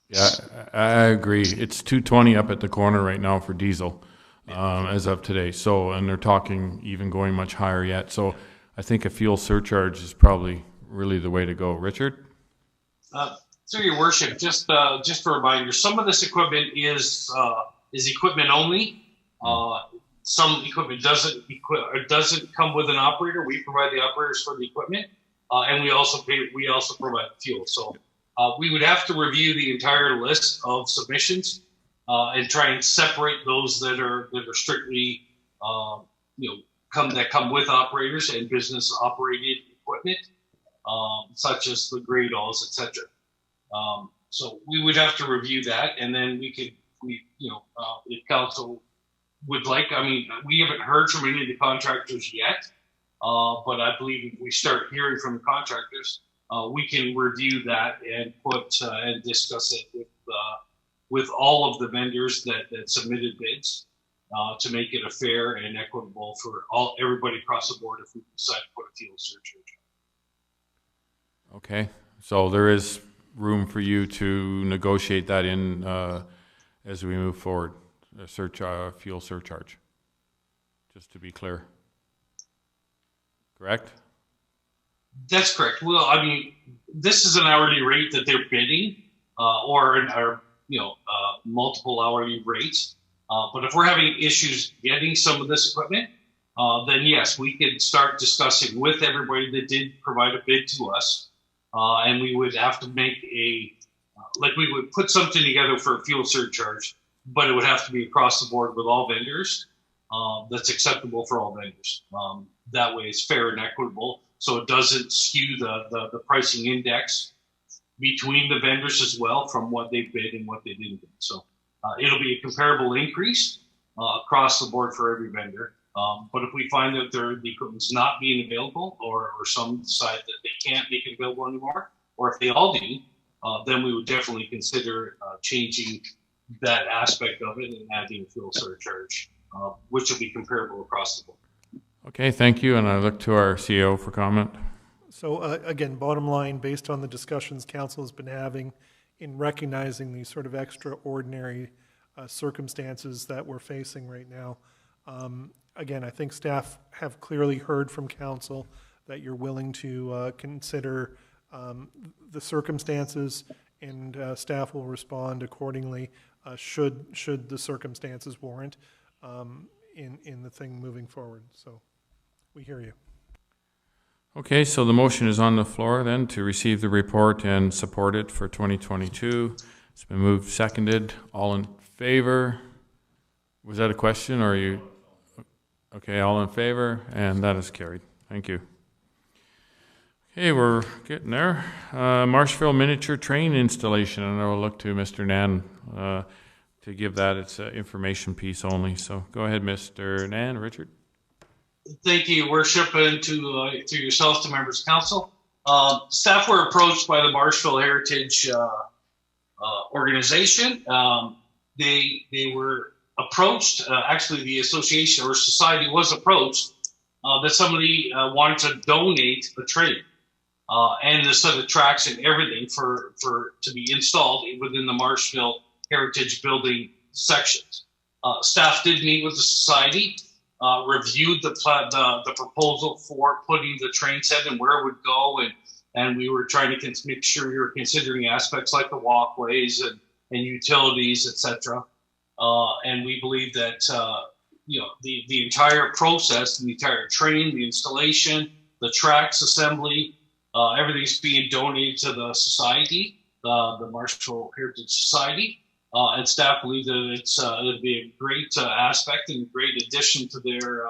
Yeah, I agree. It's $2.20 up at the corner right now for diesel, as of today. So, and they're talking even going much higher yet. So, I think a fuel surcharge is probably really the way to go. Richard? Through your worship, just for a reminder, some of this equipment is equipment only. Some equipment doesn't come with an operator. We provide the operators for the equipment, and we also provide fuel. So we would have to review the entire list of submissions and try and separate those that are strictly come with operators and business operated equipment, such as the grade alls, etc. So we would have to review that, and then if council would like, I mean, we haven't heard from any of the contractors yet, but I believe if we start hearing from the contractors, we can review that and and discuss it with all of the vendors that submitted bids to make it a fair and equitable for everybody across the board if we decide to put a fuel surcharge. Okay, so there is room for you to negotiate that in as we move forward, a fuel surcharge, just to be clear. Correct? That's correct. Well, I mean, this is an hourly rate that they're bidding, or multiple hourly rates. But if we're having issues getting some of this equipment, then yes, we could start discussing with everybody that did provide a bid to us. And we would have to make we would put something together for a fuel surcharge, but it would have to be across the board with all vendors. That's acceptable for all vendors. That way it's fair and equitable, so it doesn't skew the pricing index between the vendors as well from what they bid and what they didn't bid. So it'll be a comparable increase across the board for every vendor. But if we find that the equipment's not being available, or some decide that they can't make it available anymore, or if they all do, then we would definitely consider changing that aspect of it and adding a fuel surcharge, which will be comparable across the board. Okay, thank you, and I look to our CEO for comment. So again, bottom line, based on the discussions council has been having in recognizing these sort of extraordinary circumstances that we're facing right now, again, I think staff have clearly heard from council that you're willing to consider the circumstances, and staff will respond accordingly should the circumstances warrant in the thing moving forward. So we hear you. Okay, so the motion is on the floor then to receive the report and support it for 2022. It's been moved, seconded. All in favor? Was that a question, or are you? Okay, all in favor, and that is carried. Thank you. Okay, we're getting there. Marshville miniature train installation, and I will look to Mr. Nan to give that. It's an information piece only. So go ahead, Mr. Nan. Richard. Thank you, Worship, and to yourself, to members of council. Staff were approached by the Marshville Heritage organization. They were approached. Actually, the association or society was approached that somebody wanted to donate a train and the set of tracks and everything for to be installed within the Marshville Heritage Building sections. Staff did meet with the society. Reviewed the proposal for putting the train set and where it would go, and we were trying to make sure we were considering aspects like the walkways and utilities, etc. And we believe that the entire process, the entire train, the installation, the tracks assembly, everything's being donated to the society, the Marshville Heritage Society. And staff believe that it'd be a great aspect and a great addition to their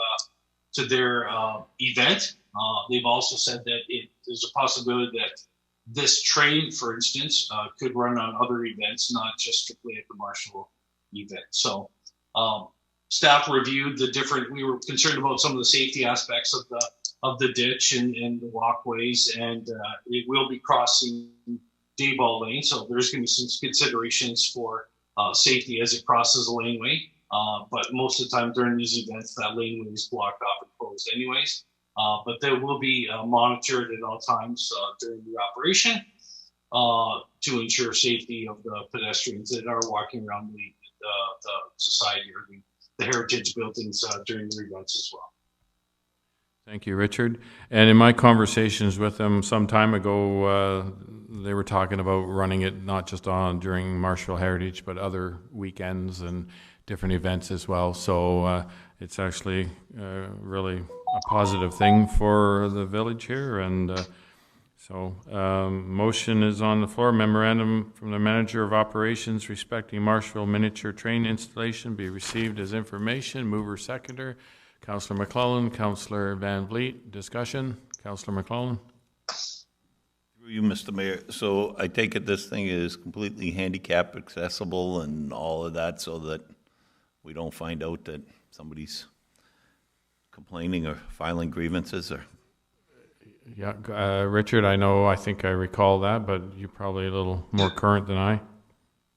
event. They've also said that there's a possibility that this train, for instance, could run on other events, not just strictly at the Marshville event. So staff reviewed the different. We were concerned about some of the safety aspects of the ditch and the walkways, and it will be crossing Dayball Lane, so there's going to be some considerations for safety as it crosses the laneway. But most of the time during these events, that laneway is blocked off and closed anyways. But they will be monitored at all times during the operation to ensure safety of the pedestrians that are walking around the society or the heritage buildings during the events as well. Thank you, Richard. And in my conversations with them some time ago, they were talking about running it not just during Marshville Heritage, but other weekends and different events as well. So it's actually really a positive thing for the village here. And motion is on the floor. Memorandum from the Manager of Operations respecting Marshville miniature train installation be received as information. Mover, seconder. Councillor McClellan, Councillor Van Vliet. Discussion. Councillor McClellan. Through you, Mr. Mayor. So I take it this thing is completely handicap accessible and all of that, so that we don't find out that somebody's complaining or filing grievances or. Yeah, Richard, I think I recall that, but you're probably a little more current than I.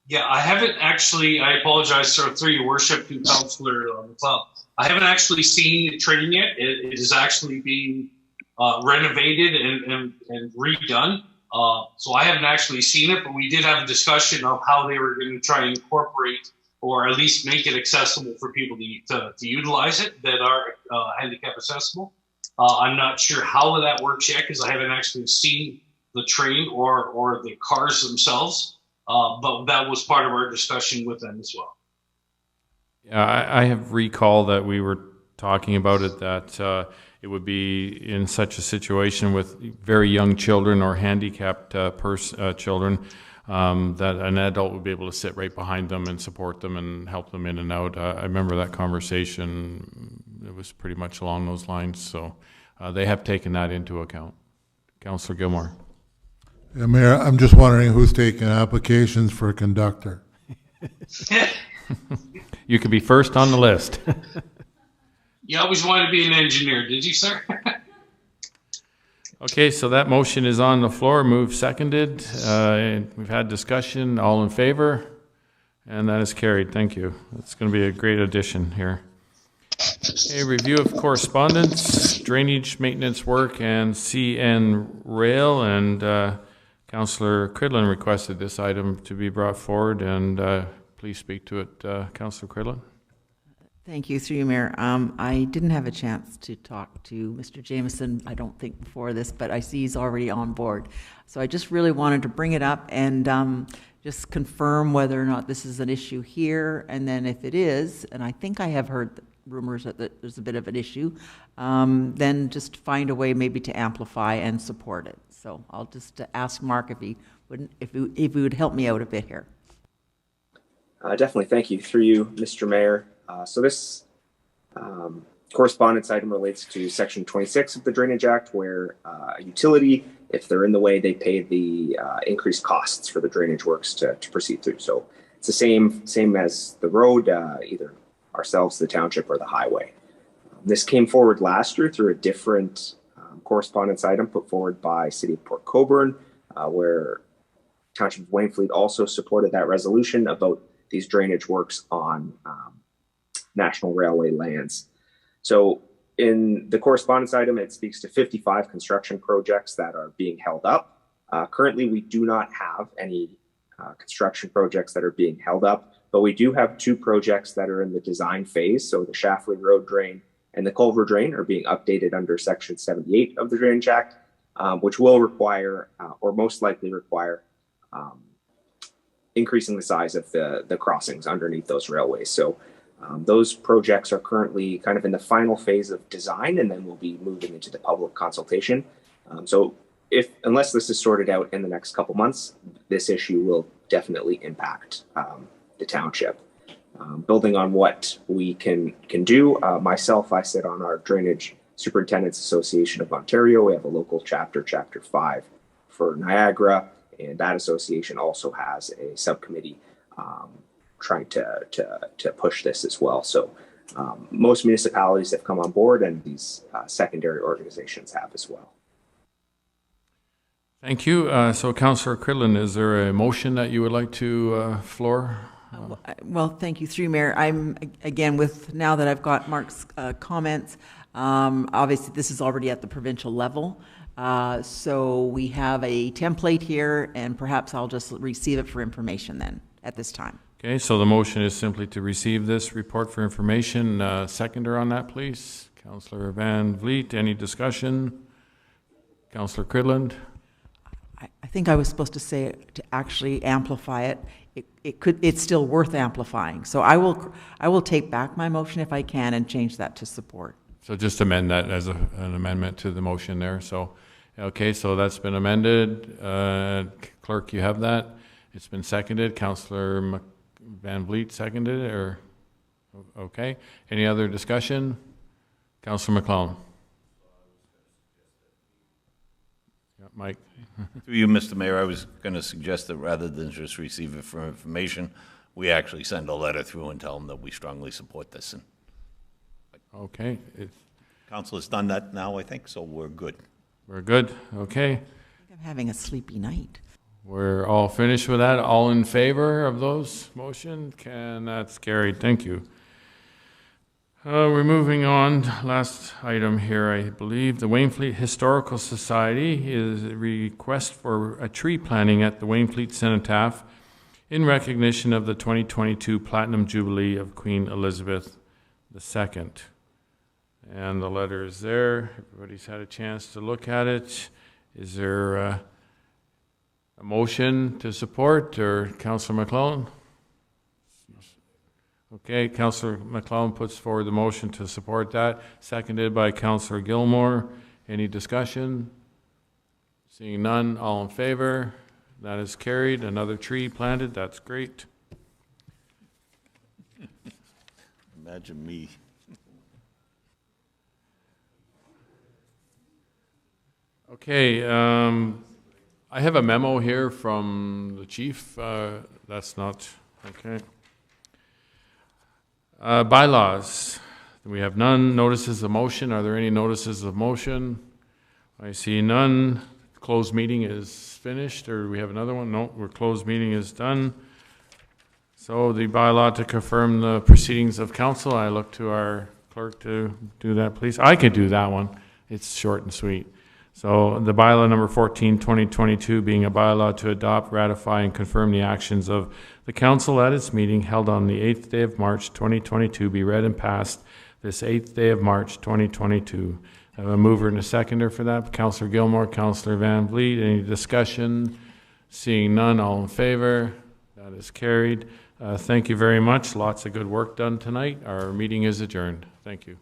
Yeah, I haven't actually, I apologize through your worship to Councillor McLeod. I haven't actually seen the train yet. It is actually being renovated and redone. So I haven't actually seen it, but we did have a discussion of how they were going to try and incorporate or at least make it accessible for people to utilize it that are handicap accessible. I'm not sure how that works yet because I haven't actually seen the train or the cars themselves. But that was part of our discussion with them as well. Yeah, I have recalled that we were talking about it, that it would be in such a situation with very young children or handicapped children that an adult would be able to sit right behind them and support them and help them in and out. I remember that conversation. It was pretty much along those lines. So they have taken that into account. Councillor Gilmore. Yeah, Mayor, I'm just wondering who's taking applications for a conductor. You could be first on the list. You always wanted to be an engineer, did you, sir? Okay, so that motion is on the floor. Moved, seconded. We've had discussion. All in favor? And that is carried. Thank you. It's going to be a great addition here. A review of correspondence, drainage maintenance work, and CN Rail. And Councillor Cridlin requested this item to be brought forward, and please speak to it, Councillor Cridlin. Thank you, through you, Mayor. I didn't have a chance to talk to Mr. Jameson, I don't think, before this, but I see he's already on board. So I just really wanted to bring it up and just confirm whether or not this is an issue here, and then if it is, and I think I have heard rumors that there's a bit of an issue, then just find a way maybe to amplify and support it. So I'll just ask Mark if he would help me out a bit here. Definitely, thank you. Through you, Mr. Mayor. So this correspondence item relates to Section 26 of the Drainage Act, where a utility, if they're in the way, they pay the increased costs for the drainage works to proceed through. So it's the same as the road, either ourselves, the township, or the highway. This came forward last year through a different correspondence item put forward by City of Port Colborne, where Township of Wainfleet also supported that resolution about these drainage works on National Railway lands. So in the correspondence item, it speaks to 55 construction projects that are being held up. Currently, we do not have any construction projects that are being held up, but we do have 2 projects that are in the design phase. So the Shafley Road drain and the Culver drain are being updated under Section 78 of the Drainage Act, which will require, or most likely require, increasing the size of the crossings underneath those railways. So those projects are currently kind of in the final phase of design, and then we'll be moving into the public consultation. So unless this is sorted out in the next couple months, this issue will definitely impact the township. Building on what we can do, myself, I sit on our Drainage Superintendents Association of Ontario. We have a local chapter, Chapter 5 for Niagara, and that association also has a subcommittee trying to push this as well. So most municipalities have come on board, and these secondary organizations have as well. Thank you. So Councillor Cridland, is there a motion that you would like to floor? Well, thank you, through you, Mayor. I'm, again, now that I've got Mark's comments, obviously this is already at the provincial level. So we have a template here, and perhaps I'll just receive it for information then at this time. Okay, so the motion is simply to receive this report for information. Seconder on that, please. Councillor Van Vliet, any discussion? Councillor Cridland? I think I was supposed to say to actually amplify it. It's still worth amplifying. So I will take back my motion if I can and change that to support. So just amend that as an amendment to the motion there. So, okay, so that's been amended. Clerk, you have that. It's been seconded. Councillor Van Vliet seconded it, or okay. Any other discussion? Councillor McClellan. Yeah, Mike. Through you, Mr. Mayor, I was going to suggest that rather than just receive it for information, we actually send a letter through and tell them that we strongly support this. And okay. Council has done that now, I think, so we're good. We're good. Okay. I think I'm having a sleepy night. We're all finished with that. All in favor of those motion? That's carried. Thank you. We're moving on. Last item here, I believe. The Wainfleet Historical Society is a request for a tree planting at the Wainfleet Cenotaph in recognition of the 2022 Platinum Jubilee of Queen Elizabeth II. And the letter is there. Everybody's had a chance to look at it. Is there a motion to support, or Councillor McClellan? Okay, Councillor McClellan puts forward the motion to support that, seconded by Councillor Gilmore. Any discussion? Seeing none, all in favor? That is carried. Another tree planted. That's great. Imagine me. Okay, I have a memo here from the chief. That's not, okay. Bylaws. We have none. Notices of motion. Are there any notices of motion? I see none. Closed meeting is finished, or do we have another one? No, we're closed meeting is done. So the bylaw to confirm the proceedings of council. I look to our clerk to do that, please. I could do that one. It's short and sweet. So the bylaw number 14, 2022, being a bylaw to adopt, ratify, and confirm the actions of the council at its meeting held on the 8th day of March, 2022, be read and passed this 8th day of March, 2022. I have a mover and a seconder for that. Councillor Gilmore, Councillor Van Vliet. Any discussion? Seeing none, all in favor? That is carried. Thank you very much. Lots of good work done tonight. Our meeting is adjourned. Thank you.